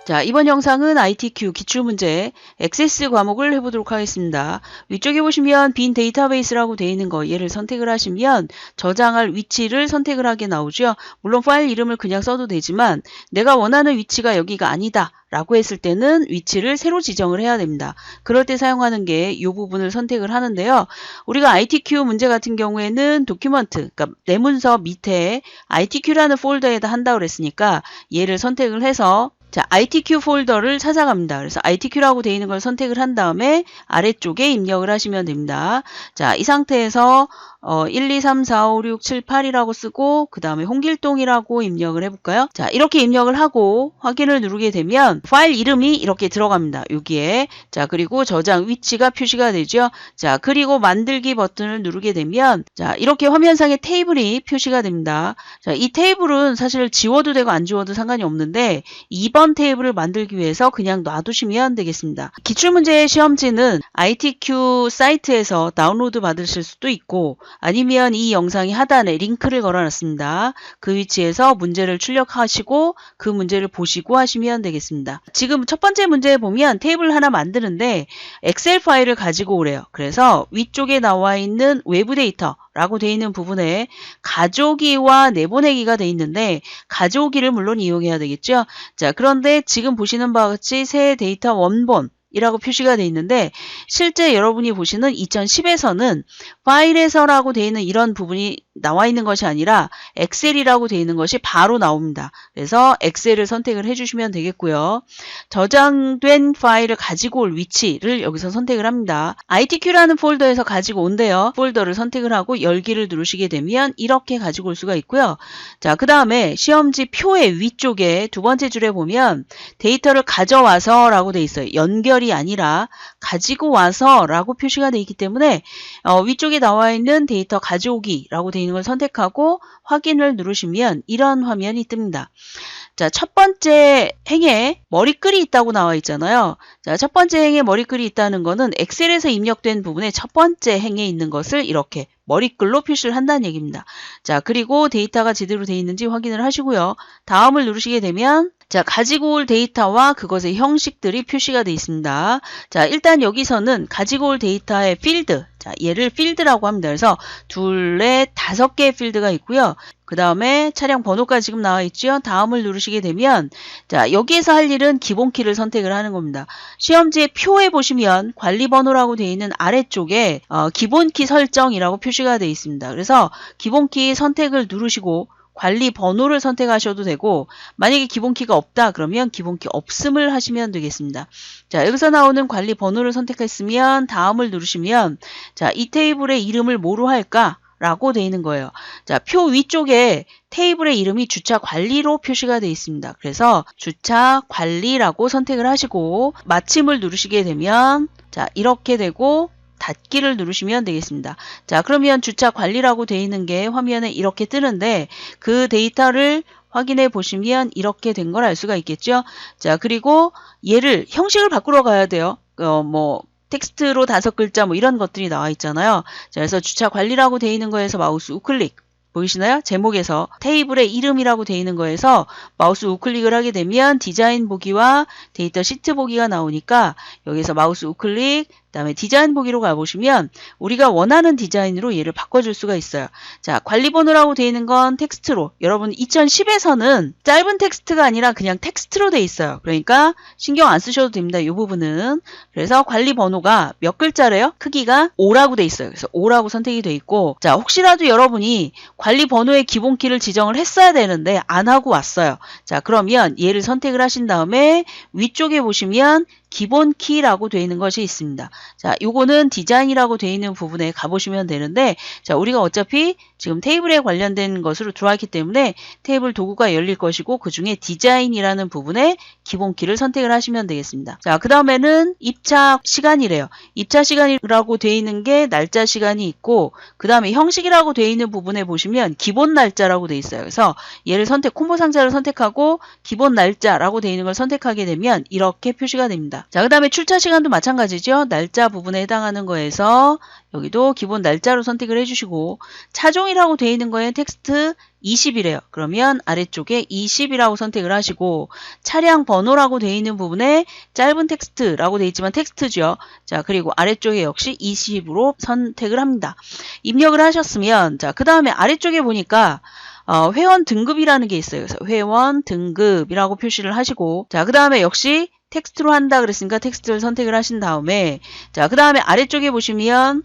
자, 이번 영상은 ITQ 기출문제 액세스 과목을 해보도록 하겠습니다. 위쪽에 보시면 빈 데이터베이스라고 되어 있는 거 얘를 선택을 하시면 저장할 위치를 선택을 하게 나오죠. 물론 파일 이름을 그냥 써도 되지만 내가 원하는 위치가 여기가 아니다 라고 했을 때는 위치를 새로 지정을 해야 됩니다. 그럴 때 사용하는 게 이 부분을 선택을 하는데요. 우리가 ITQ 문제 같은 경우에는 도큐먼트, 그러니까 내 문서 밑에 ITQ라는 폴더에다 한다고 그랬으니까 얘를 선택을 해서 자, ITQ 폴더를 찾아갑니다. 그래서 ITQ라고 되어 있는 걸 선택을 한 다음에 아래쪽에 입력을 하시면 됩니다. 자, 이 상태에서 1, 2, 3, 4, 5, 6, 7, 8이라고 쓰고 그 다음에 홍길동이라고 입력을 해볼까요? 자, 이렇게 입력을 하고 확인을 누르게 되면 파일 이름이 이렇게 들어갑니다. 여기에. 자, 그리고 저장 위치가 표시가 되죠. 자, 그리고 만들기 버튼을 누르게 되면 자, 이렇게 화면상에 테이블이 표시가 됩니다. 자, 이 테이블은 사실 지워도 되고 안 지워도 상관이 없는데 2번 테이블을 만들기 위해서 그냥 놔두시면 되겠습니다. 기출문제 시험지는 ITQ 사이트에서 다운로드 받으실 수도 있고 아니면 이 영상이 하단에 링크를 걸어놨습니다. 그 위치에서 문제를 출력하시고 그 문제를 보시고 하시면 되겠습니다. 지금 첫 번째 문제에 보면 테이블 하나 만드는데 엑셀 파일을 가지고 오래요. 그래서 위쪽에 나와 있는 외부 데이터 라고 되어 있는 부분에 가져오기와 내보내기가 되어 있는데 가져오기를 물론 이용해야 되겠죠. 자, 그런데 지금 보시는 바와 같이 새 데이터 원본 이라고 표시가 되어 있는데 실제 여러분이 보시는 2010에서는 파일에서라고 되어 있는 이런 부분이 나와 있는 것이 아니라 엑셀이라고 되어 있는 것이 바로 나옵니다. 그래서 엑셀을 선택을 해주시면 되겠고요. 저장된 파일을 가지고 올 위치를 여기서 선택을 합니다. ITQ라는 폴더에서 가지고 온대요. 폴더를 선택을 하고 열기를 누르시게 되면 이렇게 가지고 올 수가 있고요. 자, 그 다음에 시험지 표의 위쪽에 두 번째 줄에 보면 데이터를 가져와서 라고 되어 있어요. 연결이 아니라 가지고 와서 라고 표시가 되어 있기 때문에 위쪽에 나와 있는 데이터 가져오기 라고 되어 있는 걸 선택하고 확인을 누르시면 이런 화면이 뜹니다. 자, 첫 번째 행에 머리글이 있다고 나와 있잖아요. 자, 첫 번째 행에 머리글이 있다는 거는 엑셀에서 입력된 부분에 첫 번째 행에 있는 것을 이렇게 머리글로 표시를 한다는 얘기입니다. 자, 그리고 데이터가 제대로 되어 있는지 확인을 하시고요. 다음을 누르시게 되면 자, 가지고 올 데이터와 그것의 형식들이 표시가 되어 있습니다. 자, 일단 여기서는 가지고 올 데이터의 필드, 자, 얘를 필드라고 합니다. 그래서 둘, 넷, 5개의 필드가 있고요. 그 다음에 차량 번호가 지금 나와 있죠. 다음을 누르시게 되면 자, 여기에서 할 일은 기본키를 선택을 하는 겁니다. 시험지의 표에 보시면 관리번호라고 되어 있는 아래쪽에 기본키 설정이라고 표시가 되어 있습니다. 그래서 기본키 선택을 누르시고 관리 번호를 선택하셔도 되고 만약에 기본키가 없다 그러면 기본키 없음을 하시면 되겠습니다. 자, 여기서 나오는 관리 번호를 선택했으면 다음을 누르시면 자, 이 테이블의 이름을 뭐로 할까? 라고 되어 있는 거예요. 자, 표 위쪽에 테이블의 이름이 주차 관리로 표시가 되어 있습니다. 그래서 주차 관리라고 선택을 하시고 마침을 누르시게 되면 자, 이렇게 되고 닫기를 누르시면 되겠습니다. 자, 그러면 주차 관리라고 되어 있는 게 화면에 이렇게 뜨는데 그 데이터를 확인해 보시면 이렇게 된 걸 알 수가 있겠죠. 자, 그리고 얘를 형식을 바꾸러 가야 돼요. 텍스트로 5글자 뭐 이런 것들이 나와 있잖아요. 자, 그래서 주차 관리라고 되어 있는 거에서 마우스 우클릭 보이시나요? 제목에서 테이블의 이름이라고 되어 있는 거에서 마우스 우클릭을 하게 되면 디자인 보기와 데이터 시트 보기가 나오니까 여기서 마우스 우클릭 그다음에 디자인 보기로 가보시면 우리가 원하는 디자인으로 얘를 바꿔줄 수가 있어요. 자, 관리번호라고 되어 있는 건 텍스트로 여러분 2010에서는 짧은 텍스트가 아니라 그냥 텍스트로 되어 있어요. 그러니까 신경 안 쓰셔도 됩니다. 이 부분은. 그래서 관리번호가 몇 글자래요? 크기가 5라고 되어 있어요. 그래서 5라고 선택이 되어 있고 자, 혹시라도 여러분이 관리번호의 기본키를 지정을 했어야 되는데 안 하고 왔어요. 자, 그러면 얘를 선택을 하신 다음에 위쪽에 보시면 기본키라고 되어 있는 것이 있습니다. 자, 요거는 디자인이라고 되어 있는 부분에 가보시면 되는데 자, 우리가 어차피 지금 테이블에 관련된 것으로 들어왔기 때문에 테이블 도구가 열릴 것이고 그 중에 디자인이라는 부분에 기본키를 선택을 하시면 되겠습니다. 자, 그 다음에는 입차 시간이래요. 입차 시간이라고 되어 있는 게 날짜 시간이 있고 그 다음에 형식이라고 되어 있는 부분에 보시면 기본 날짜라고 되어 있어요. 그래서 얘를 콤보 상자를 선택하고 기본 날짜라고 되어 있는 걸 선택하게 되면 이렇게 표시가 됩니다. 자, 그 다음에 출차 시간도 마찬가지죠. 날짜 부분에 해당하는 거에서 여기도 기본 날짜로 선택을 해주시고 차종이라고 되어 있는 거에 텍스트 20이래요. 그러면 아래쪽에 20이라고 선택을 하시고 차량 번호라고 되어 있는 부분에 짧은 텍스트라고 되어 있지만 텍스트죠. 자, 그리고 아래쪽에 역시 20으로 선택을 합니다. 입력을 하셨으면 자, 그 다음에 아래쪽에 보니까 회원 등급이라는 게 있어요. 그래서 회원 등급이라고 표시를 하시고 자, 그 다음에 역시 텍스트로 한다 그랬으니까 텍스트를 선택을 하신 다음에 자, 그 다음에 아래쪽에 보시면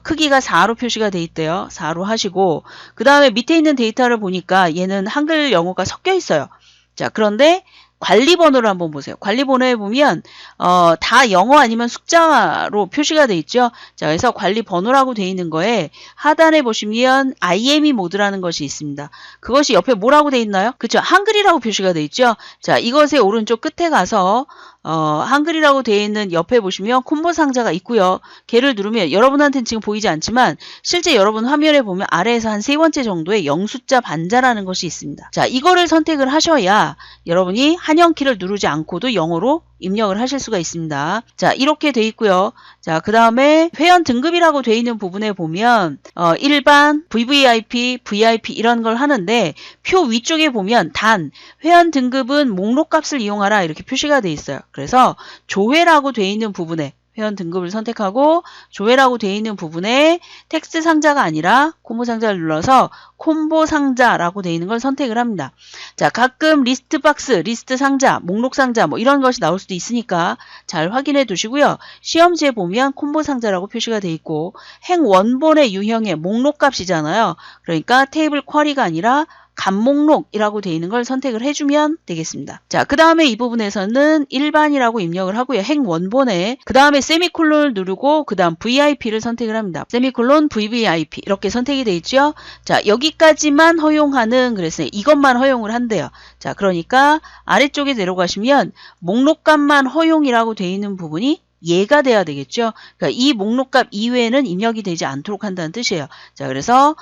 크기가 4로 표시가 돼 있대요. 4로 하시고 그 다음에 밑에 있는 데이터를 보니까 얘는 한글 영어가 섞여 있어요. 자, 그런데 관리 번호를 한번 보세요. 관리 번호에 보면 다 영어 아니면 숫자로 표시가 돼 있죠. 자, 그래서 관리 번호라고 돼 있는 거에 하단에 보시면 IME 모드라는 것이 있습니다. 그것이 옆에 뭐라고 돼 있나요? 그렇죠. 한글이라고 표시가 돼 있죠. 자, 이것의 오른쪽 끝에 가서 한글이라고 되어 있는 옆에 보시면 콤보 상자가 있고요. 걔를 누르면 여러분한테는 지금 보이지 않지만 실제 여러분 화면에 보면 아래에서 한 3번째 정도의 영숫자 반자라는 것이 있습니다. 자, 이거를 선택을 하셔야 여러분이 한영키를 누르지 않고도 영어로 입력을 하실 수가 있습니다. 자, 이렇게 돼 있고요. 자, 그 다음에 회원 등급이라고 돼 있는 부분에 보면 일반, VVIP, VIP 이런 걸 하는데 표 위쪽에 보면 단 회원 등급은 목록 값을 이용하라 이렇게 표시가 돼 있어요. 그래서 조회라고 돼 있는 부분에 회원 등급을 선택하고 조회라고 되어 있는 부분에 텍스트 상자가 아니라 콤보 상자를 눌러서 콤보 상자라고 되어 있는 걸 선택을 합니다. 자, 가끔 리스트 박스, 리스트 상자, 목록 상자 뭐 이런 것이 나올 수도 있으니까 잘 확인해 두시고요. 시험지에 보면 콤보 상자라고 표시가 되어 있고 행 원본의 유형의 목록 값이잖아요. 그러니까 테이블 쿼리가 아니라 간목록이라고 되어 있는 걸 선택을 해주면 되겠습니다. 자, 그 다음에 이 부분에서는 일반이라고 입력을 하고요. 행 원본에 그 다음에 세미콜론을 누르고 그 다음 VIP를 선택을 합니다. 세미콜론 VVIP 이렇게 선택이 되어 있죠. 자, 여기까지만 허용하는 그래서 이것만 허용을 한대요. 자, 그러니까 아래쪽에 내려가시면 목록값만 허용이라고 되어 있는 부분이 얘가 돼야 되겠죠. 그러니까 이 목록값 이외에는 입력이 되지 않도록 한다는 뜻이에요. 자, 그래서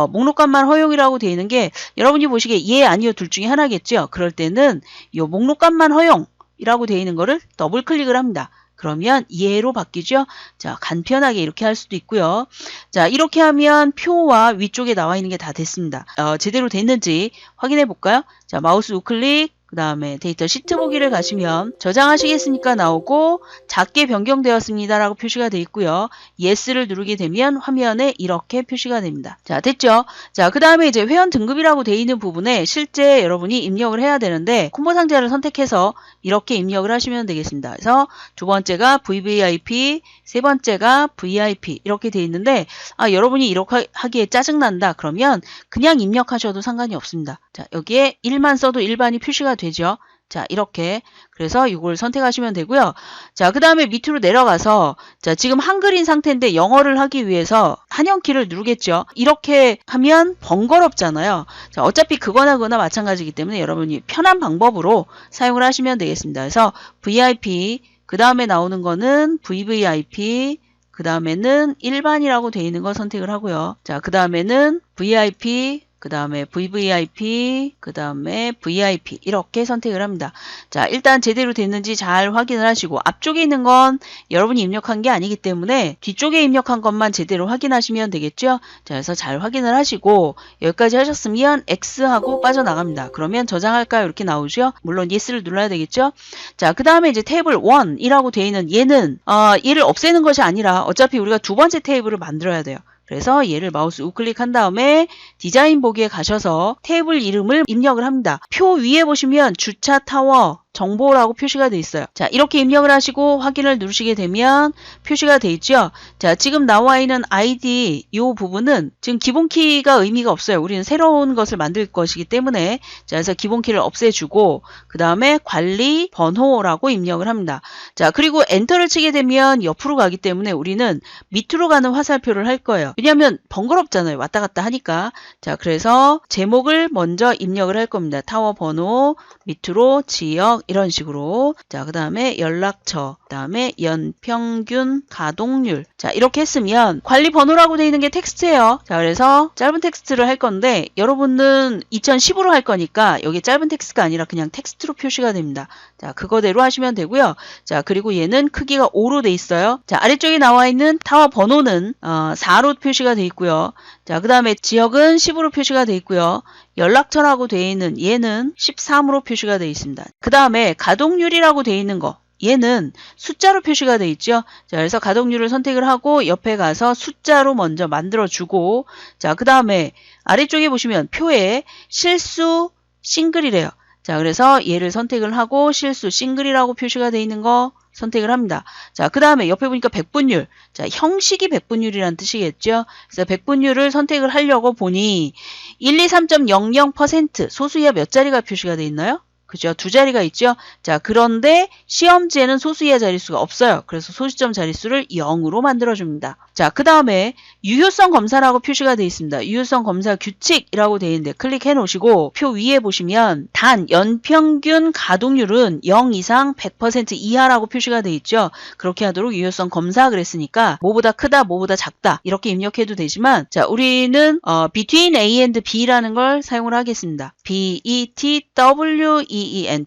목록값만 허용이라고 되어 있는 게 여러분이 보시기에 예, 아니요 둘 중에 하나겠죠. 그럴 때는 이 목록값만 허용이라고 되어 있는 거를 더블 클릭을 합니다. 그러면 예로 바뀌죠. 자, 간편하게 이렇게 할 수도 있고요. 자, 이렇게 하면 표와 위쪽에 나와 있는 게 다 됐습니다. 제대로 됐는지 확인해 볼까요? 자, 마우스 우클릭 그 다음에 데이터 시트 보기를 가시면 저장하시겠습니까 나오고 작게 변경되었습니다 라고 표시가 되어 있고요. Yes를 누르게 되면 화면에 이렇게 표시가 됩니다. 자, 됐죠? 자, 그 다음에 이제 회원 등급이라고 되어 있는 부분에 실제 여러분이 입력을 해야 되는데 콤보 상자를 선택해서 이렇게 입력을 하시면 되겠습니다. 그래서 두 번째가 VVIP, 세 번째가 VIP 이렇게 되어 있는데 여러분이 이렇게 하기에 짜증난다 그러면 그냥 입력하셔도 상관이 없습니다. 자, 여기에 1만 써도 일반이 표시가 되죠. 자, 이렇게 그래서 이걸 선택하시면 되고요. 자, 그 다음에 밑으로 내려가서 자, 지금 한글인 상태인데 영어를 하기 위해서 한영키를 누르겠죠. 이렇게 하면 번거롭잖아요. 자, 어차피 그거나 마찬가지이기 때문에 여러분이 편한 방법으로 사용을 하시면 되겠습니다. 그래서 VIP 그 다음에 나오는 거는 VVIP 그 다음에는 일반이라고 되어 있는 거 선택을 하고요. 자, 그 다음에는 VIP 그 다음에 VVIP, 그 다음에 VIP 이렇게 선택을 합니다. 자, 일단 제대로 됐는지 잘 확인을 하시고 앞쪽에 있는 건 여러분이 입력한 게 아니기 때문에 뒤쪽에 입력한 것만 제대로 확인하시면 되겠죠. 자, 그래서 잘 확인을 하시고 여기까지 하셨으면 X하고 빠져나갑니다. 그러면 저장할까요? 이렇게 나오죠. 물론 Yes를 눌러야 되겠죠. 자, 그 다음에 이제 테이블 1이라고 되어 있는 얘는 얘를 없애는 것이 아니라 어차피 우리가 두 번째 테이블을 만들어야 돼요. 그래서 얘를 마우스 우클릭한 다음에 디자인 보기에 가셔서 테이블 이름을 입력을 합니다. 표 위에 보시면 주차 타워 정보라고 표시가 되어 있어요. 자, 이렇게 입력을 하시고 확인을 누르시게 되면 표시가 되어 있죠. 자, 지금 나와 있는 ID 이 부분은 지금 기본 키가 의미가 없어요. 우리는 새로운 것을 만들 것이기 때문에 자, 그래서 기본 키를 없애주고 그 다음에 관리 번호라고 입력을 합니다. 자, 그리고 엔터를 치게 되면 옆으로 가기 때문에 우리는 밑으로 가는 화살표를 할 거예요. 왜냐하면 번거롭잖아요. 왔다 갔다 하니까. 자, 그래서 제목을 먼저 입력을 할 겁니다. 타워 번호, 밑으로 지역 이런 식으로. 자, 그 다음에 연락처, 그 다음에 연평균 가동률. 자, 이렇게 했으면 관리 번호라고 되어 있는 게 텍스트예요. 자, 그래서 짧은 텍스트를 할 건데 여러분은 2010으로 할 거니까 여기 짧은 텍스트가 아니라 그냥 텍스트로 표시가 됩니다. 자, 그거대로 하시면 되고요. 자, 그리고 얘는 크기가 5로 돼 있어요. 자, 아래쪽에 나와 있는 타워 번호는 4로 표시가 돼 있고요. 자, 그 다음에 지역은 10으로 표시가 돼 있고요. 연락처라고 되어 있는 얘는 13으로 표시가 되어 있습니다. 그 다음에 가동률이라고 되어 있는 거 얘는 숫자로 표시가 되어 있죠. 자, 그래서 가동률을 선택을 하고 옆에 가서 숫자로 먼저 만들어주고, 자, 그 다음에 아래쪽에 보시면 표에 실수 싱글이래요. 자, 그래서 얘를 선택을 하고 실수 싱글이라고 표시가 되어 있는 거 선택을 합니다. 자, 그 다음에 옆에 보니까 백분율. 자, 형식이 백분율이라는 뜻이겠죠. 그래서 백분율을 선택을 하려고 보니 123.00% 소수이하 몇 자리가 표시가 되어 있나요? 그죠? 두 자리가 있죠? 자, 그런데 시험지에는 소수이하 자릿수가 없어요. 그래서 소시점 자릿수를 0으로 만들어줍니다. 자, 그 다음에 유효성 검사라고 표시가 되어 있습니다. 유효성 검사 규칙이라고 되어 있는데 클릭해 놓으시고 표 위에 보시면 단 연평균 가동률은 0 이상 100% 이하라고 표시가 되어 있죠. 그렇게 하도록 유효성 검사 그랬으니까 뭐보다 크다, 뭐보다 작다 이렇게 입력해도 되지만 자, 우리는 between A and B라는 걸 사용을 하겠습니다. BETWEEN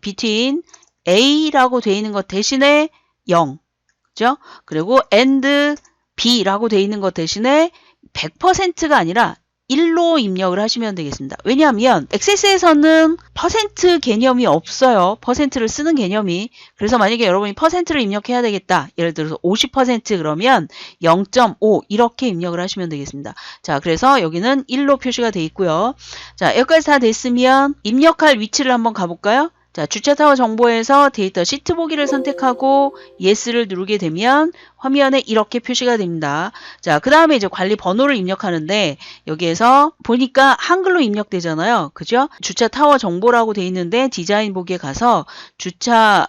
between A라고 되어 있는 것 대신에 0 그죠? 그리고 and B라고 되어 있는 것 대신에 100%가 아니라 1로 입력을 하시면 되겠습니다. 왜냐하면 액세스에서는 퍼센트 개념이 없어요. 퍼센트를 쓰는 개념이. 그래서 만약에 여러분이 퍼센트를 입력해야 되겠다. 예를 들어서 50% 그러면 0.5 이렇게 입력을 하시면 되겠습니다. 자, 그래서 여기는 1로 표시가 되어 있고요. 자, 여기까지 다 됐으면 입력할 위치를 한번 가볼까요? 자, 주차타워 정보에서 데이터 시트 보기를 선택하고 Yes를 누르게 되면 화면에 이렇게 표시가 됩니다. 자, 그 다음에 이제 관리 번호를 입력하는데 여기에서 보니까 한글로 입력되잖아요. 그죠? 주차타워 정보라고 돼 있는데 디자인 보기에 가서 주차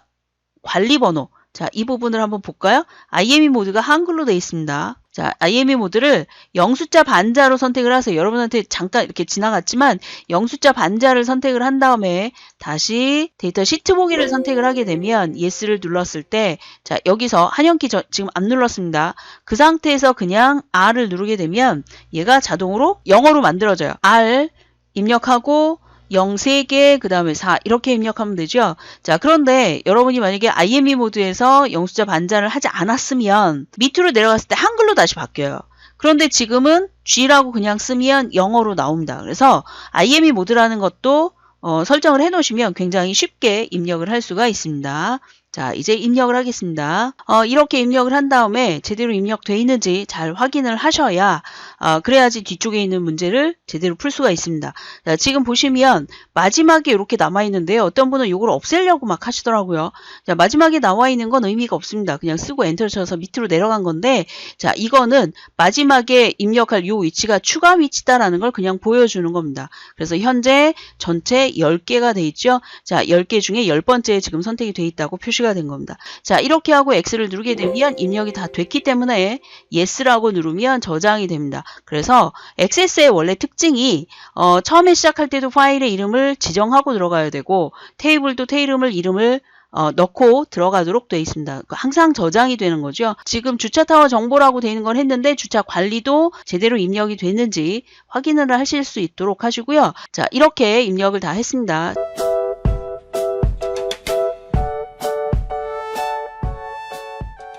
관리 번호. 자, 이 부분을 한번 볼까요? IME 모드가 한글로 되어 있습니다. 자, IME 모드를 0숫자 반자로 선택을 하세요. 여러분한테 잠깐 이렇게 지나갔지만 0숫자 반자를 선택을 한 다음에 다시 데이터 시트 보기를 선택을 하게 되면 Yes를 눌렀을 때 자, 여기서 한영키 지금 안 눌렀습니다. 그 상태에서 그냥 R을 누르게 되면 얘가 자동으로 영어로 만들어져요. R 입력하고 0 3개, 그 다음에 4 이렇게 입력하면 되죠. 자, 그런데 여러분이 만약에 IME 모드에서 0숫자 반자를 하지 않았으면 밑으로 내려갔을 때 한글로 다시 바뀌어요. 그런데 지금은 G라고 그냥 쓰면 영어로 나옵니다. 그래서 IME 모드라는 것도 설정을 해 놓으시면 굉장히 쉽게 입력을 할 수가 있습니다. 자, 이제 입력을 하겠습니다. 이렇게 입력을 한 다음에 제대로 입력되어 있는지 잘 확인을 하셔야 그래야지 뒤쪽에 있는 문제를 제대로 풀 수가 있습니다. 자, 지금 보시면 마지막에 이렇게 남아 있는데요. 어떤 분은 이걸 없애려고 막 하시더라고요. 자, 마지막에 나와 있는 건 의미가 없습니다. 그냥 쓰고 엔터를 쳐서 밑으로 내려간 건데 자, 이거는 마지막에 입력할 이 위치가 추가 위치다라는 걸 그냥 보여주는 겁니다. 그래서 현재 전체 10개가 돼 있죠. 자, 10개 중에 10번째 지금 선택이 돼 있다고 표시가 된 겁니다. 자, 이렇게 하고 X를 누르게 되면 입력이 다 됐기 때문에 Yes라고 누르면 저장이 됩니다. 그래서 액세스의 원래 특징이 처음에 시작할 때도 파일의 이름을 지정하고 들어가야 되고 테이블도 이름을 넣고 들어가도록 되어 있습니다. 항상 저장이 되는 거죠. 지금 주차타워 정보라고 되어 있는 걸 했는데 주차 관리도 제대로 입력이 됐는지 확인을 하실 수 있도록 하시고요. 자, 이렇게 입력을 다 했습니다.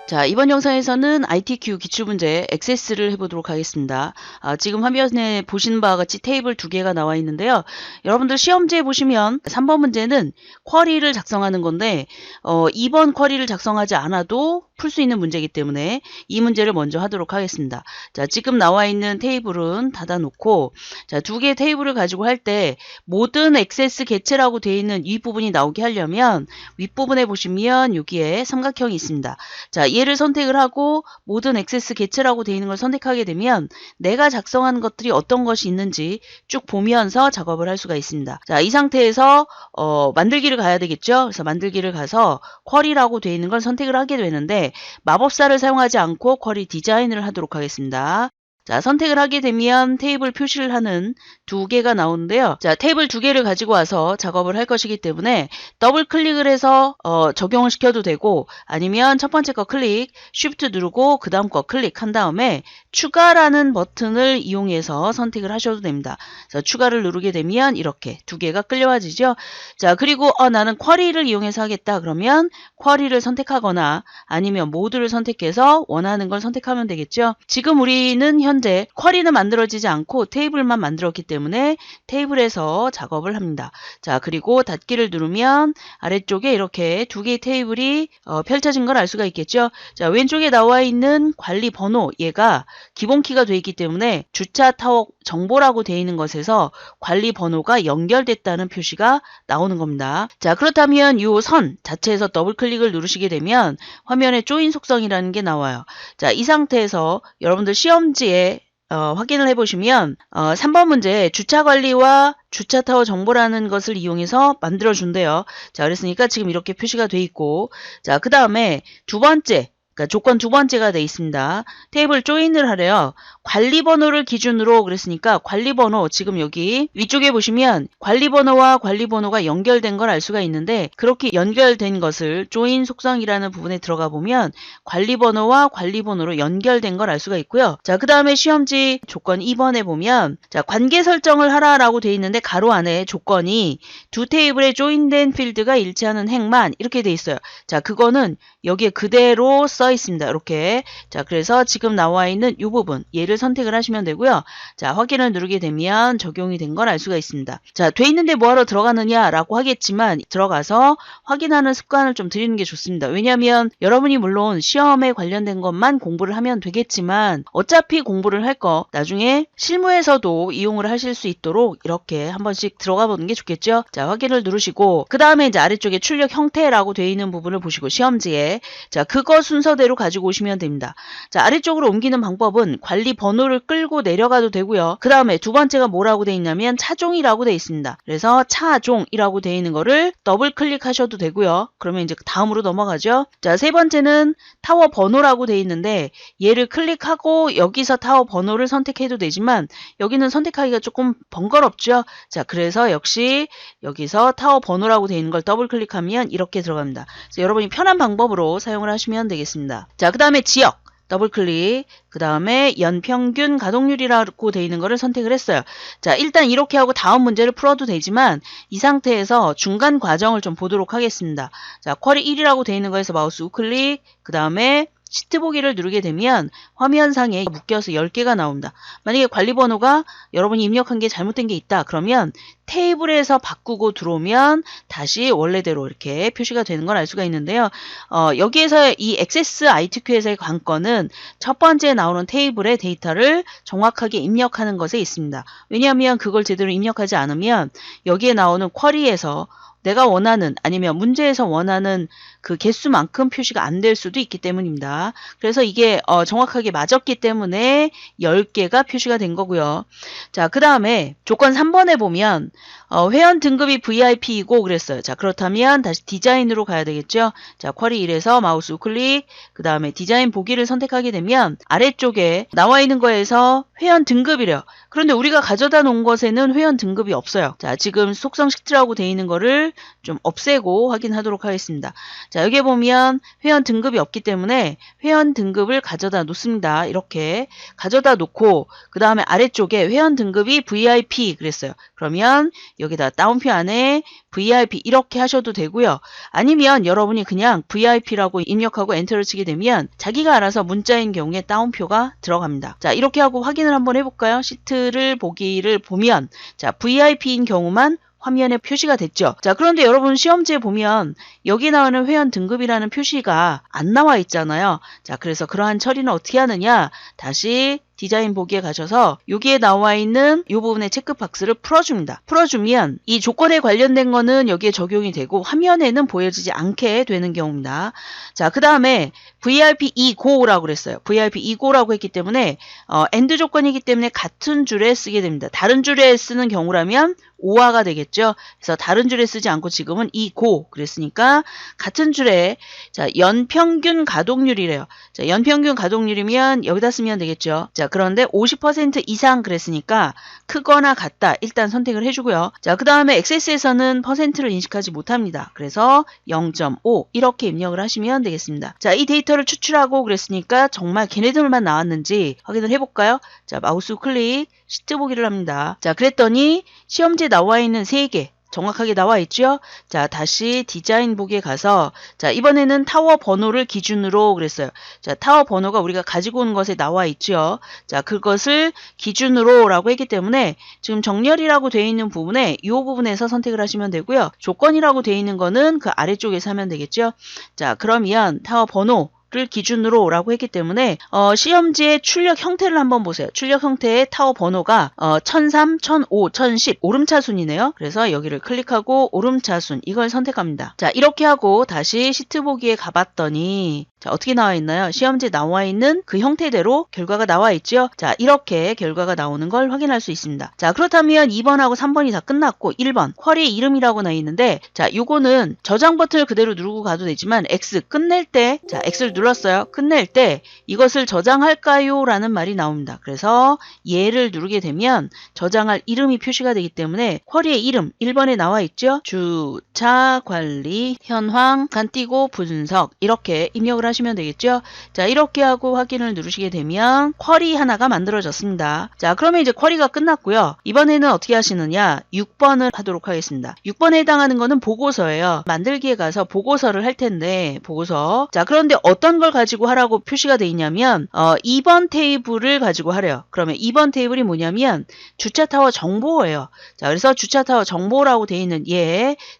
자, 이번 영상에서는 ITQ 기출문제 액세스를 해보도록 하겠습니다. 지금 화면에 보시는 바와 같이 테이블 2개가 나와 있는데요. 여러분들 시험지에 보시면 3번 문제는 쿼리를 작성하는 건데 2번 쿼리를 작성하지 않아도 풀 수 있는 문제이기 때문에 이 문제를 먼저 하도록 하겠습니다. 자, 지금 나와 있는 테이블은 닫아놓고 자, 2개의 테이블을 가지고 할 때 모든 액세스 개체라고 되어 있는 이 부분이 나오게 하려면 윗부분에 보시면 여기에 삼각형이 있습니다. 자, 얘를 선택을 하고 모든 액세스 개체라고 되어 있는 걸 선택하게 되면 내가 작성한 것들이 어떤 것이 있는지 쭉 보면서 작업을 할 수가 있습니다. 자, 이 상태에서 만들기를 가야 되겠죠. 그래서 만들기를 가서 쿼리라고 되어 있는 걸 선택을 하게 되는데 마법사를 사용하지 않고 쿼리 디자인을 하도록 하겠습니다. 자, 선택을 하게 되면 테이블 표시를 하는 2개가 나오는데요. 자, 테이블 2개를 가지고 와서 작업을 할 것이기 때문에 더블 클릭을 해서 적용을 시켜도 되고 아니면 첫 번째 거 클릭, 쉬프트 누르고 그 다음 거 클릭한 다음에 추가라는 버튼을 이용해서 선택을 하셔도 됩니다. 자, 추가를 누르게 되면 이렇게 2개가 끌려와지죠. 자, 그리고 나는 쿼리를 이용해서 하겠다. 그러면 쿼리를 선택하거나 아니면 모드를 선택해서 원하는 걸 선택하면 되겠죠. 지금 우리는 현재 쿼리는 만들어지지 않고 테이블만 만들었기 때문에 테이블에서 작업을 합니다. 자, 그리고 닫기를 누르면 아래쪽에 이렇게 두 개의 테이블이 펼쳐진 걸 알 수가 있겠죠. 자, 왼쪽에 나와 있는 관리 번호, 얘가 기본키가 되어 있기 때문에 주차 타워 정보라고 되어 있는 것에서 관리 번호가 연결됐다는 표시가 나오는 겁니다. 자, 그렇다면 이 선 자체에서 더블 클릭을 누르시게 되면 화면에 조인 속성이라는 게 나와요. 자, 이 상태에서 여러분들 시험지에 확인을 해보시면 3번 문제 주차 관리와 주차 타워 정보라는 것을 이용해서 만들어준대요. 자, 그랬으니까 지금 이렇게 표시가 돼 있고, 자, 그 다음에 두 번째, 그러니까 조건 두 번째가 돼 있습니다. 테이블 조인을 하래요. 관리 번호를 기준으로 그랬으니까 관리 번호, 지금 여기 위쪽에 보시면 관리 번호와 관리 번호가 연결된 걸 알 수가 있는데, 그렇게 연결된 것을 조인 속성이라는 부분에 들어가 보면 관리 번호와 관리 번호로 연결된 걸 알 수가 있고요. 자, 그 다음에 시험지 조건 2번에 보면 자, 관계 설정을 하라라고 돼 있는데 가로 안에 조건이 두 테이블에 조인된 필드가 일치하는 행만 이렇게 돼 있어요. 자, 그거는 여기에 그대로 써 있습니다. 이렇게. 자, 그래서 지금 나와 있는 이 부분, 얘를 선택을 하시면 되고요. 자, 확인을 누르게 되면 적용이 된 걸 알 수가 있습니다. 자, 돼 있는데 뭐하러 들어가느냐라고 하겠지만 들어가서 확인하는 습관을 좀 들이는 게 좋습니다. 왜냐하면 여러분이 물론 시험에 관련된 것만 공부를 하면 되겠지만 어차피 공부를 할 거 나중에 실무에서도 이용을 하실 수 있도록 이렇게 한 번씩 들어가 보는 게 좋겠죠. 자, 확인을 누르시고 그 다음에 이제 아래쪽에 출력 형태라고 되어 있는 부분을 보시고 시험지에 자, 그거 순서대로 가지고 오시면 됩니다. 자, 아래쪽으로 옮기는 방법은 관리 번호를 끌고 내려가도 되고요. 그 다음에 두 번째가 뭐라고 되어 있냐면 차종이라고 되어 있습니다. 그래서 차종이라고 되어 있는 거를 더블 클릭하셔도 되고요. 그러면 이제 다음으로 넘어가죠. 자, 세 번째는 타워 번호라고 되어 있는데 얘를 클릭하고 여기서 타워 번호를 선택해도 되지만 여기는 선택하기가 조금 번거롭죠. 자, 그래서 역시 여기서 타워 번호라고 되어 있는 걸 더블 클릭하면 이렇게 들어갑니다. 그래서 여러분이 편한 방법으로 사용을 하시면 되겠습니다. 자, 그 다음에 지역 더블 클릭, 그 다음에 연평균 가동률이라고 되어 있는 거를 선택을 했어요. 자, 일단 이렇게 하고 다음 문제를 풀어도 되지만 이 상태에서 중간 과정을 좀 보도록 하겠습니다. 자, 쿼리 1이라고 되어 있는 거에서 마우스 우클릭, 그 다음에 시트 보기를 누르게 되면 화면상에 묶여서 10개가 나옵니다. 만약에 관리 번호가 여러분이 입력한 게 잘못된 게 있다. 그러면 테이블에서 바꾸고 들어오면 다시 원래대로 이렇게 표시가 되는 걸 알 수가 있는데요. 여기에서 이 액세스 ITQ에서의 관건은 첫 번째 나오는 테이블의 데이터를 정확하게 입력하는 것에 있습니다. 왜냐하면 그걸 제대로 입력하지 않으면 여기에 나오는 쿼리에서 내가 원하는 아니면 문제에서 원하는 그 개수만큼 표시가 안 될 수도 있기 때문입니다. 그래서 이게 정확하게 맞았기 때문에 10개가 표시가 된 거고요. 자, 그 다음에 조건 3번에 보면 회원 등급이 VIP이고 그랬어요. 자, 그렇다면 다시 디자인으로 가야 되겠죠. 자, 쿼리 1에서 마우스 우클릭, 그 다음에 디자인 보기를 선택하게 되면 아래쪽에 나와 있는 거에서 회원 등급이래요. 그런데 우리가 가져다 놓은 것에는 회원 등급이 없어요. 자, 지금 속성 시트라고 되어 있는 거를 좀 없애고 확인하도록 하겠습니다. 자, 여기에 보면 회원 등급이 없기 때문에 회원 등급을 가져다 놓습니다. 이렇게 가져다 놓고 그 다음에 아래쪽에 회원 등급이 VIP 그랬어요. 그러면 여기다 따옴표 안에 VIP 이렇게 하셔도 되고요. 아니면 여러분이 그냥 VIP라고 입력하고 엔터를 치게 되면 자기가 알아서 문자인 경우에 따옴표가 들어갑니다. 자, 이렇게 하고 확인을 한번 해볼까요? 시트를 보기를 보면 자, VIP인 경우만 화면에 표시가 됐죠. 자, 그런데 여러분 시험지에 보면 여기 나오는 회원 등급이라는 표시가 안 나와 있잖아요. 자, 그래서 그러한 처리는 어떻게 하느냐? 다시 디자인 보기에 가셔서 여기에 나와 있는 이 부분의 체크박스를 풀어줍니다. 풀어주면 이 조건에 관련된 거는 여기에 적용이 되고 화면에는 보여지지 않게 되는 경우입니다. 자, 그 다음에 VIP 2고라고 그랬어요. VIP 2고라고 했기 때문에 엔드 조건이기 때문에 같은 줄에 쓰게 됩니다. 다른 줄에 쓰는 경우라면 5화가 되겠죠. 그래서 다른 줄에 쓰지 않고 지금은 2고 그랬으니까 같은 줄에 자, 연평균 가동률이래요. 자, 연평균 가동률이면 여기다 쓰면 되겠죠. 자, 그런데 50% 이상 그랬으니까 크거나 같다 일단 선택을 해주고요. 자, 그 다음에 액세스에서는 퍼센트를 인식하지 못합니다. 그래서 0.5 이렇게 입력을 하시면 되겠습니다. 자, 이 데이터를 추출하고 그랬으니까 정말 걔네들만 나왔는지 확인을 해볼까요? 자, 마우스 클릭 시트 보기를 합니다. 자, 그랬더니 시험지에 나와 있는 3개 정확하게 나와 있죠? 자, 다시 디자인 보기에 가서 자, 이번에는 타워 번호를 기준으로 그랬어요. 자, 타워 번호가 우리가 가지고 온 것에 나와 있죠. 자, 그것을 기준으로 라고 했기 때문에 지금 정렬이라고 되어 있는 부분에 이 부분에서 선택을 하시면 되고요. 조건이라고 되어 있는 거는 그 아래쪽에서 하면 되겠죠. 자, 그러면 타워 번호 를 기준으로 라고 했기 때문에 시험지의 출력 형태를 한번 보세요. 출력 형태의 타워 번호가 1003, 1005, 1010 오름차순이네요. 그래서 여기를 클릭하고 오름차순 이걸 선택합니다. 자, 이렇게 하고 다시 시트 보기에 가봤더니 자, 어떻게 나와 있나요? 시험지에 나와 있는 그 형태대로 결과가 나와 있죠. 자, 이렇게 결과가 나오는 걸 확인할 수 있습니다. 자, 그렇다면 2번하고 3번이 다 끝났고 1번 쿼리 이름이라고 나와 있는데 자, 요거는 저장 버튼을 그대로 누르고 가도 되지만 X 끝낼 때 자, X를 눌렀어요. 끝낼 때 이것을 저장할까요? 라는 말이 나옵니다. 그래서 얘를 누르게 되면 저장할 이름이 표시가 되기 때문에 쿼리의 이름 1번에 나와 있죠. 주차 관리 현황 간 띄고 분석 이렇게 입력을 하시면 되겠죠. 자, 이렇게 하고 확인을 누르시게 되면 쿼리 하나가 만들어졌습니다. 자, 그러면 이제 쿼리가 끝났고요. 이번에는 어떻게 하시느냐? 6번을 하도록 하겠습니다. 6번에 해당하는 거는 보고서예요. 만들기에 가서 보고서를 할 텐데 보고서. 자, 그런데 어떤 걸 가지고 하라고 표시가 돼 있냐면 2번 테이블을 가지고 하래요. 그러면 2번 테이블이 뭐냐면 주차타워 정보예요. 자, 그래서 주차타워 정보라고 돼 있는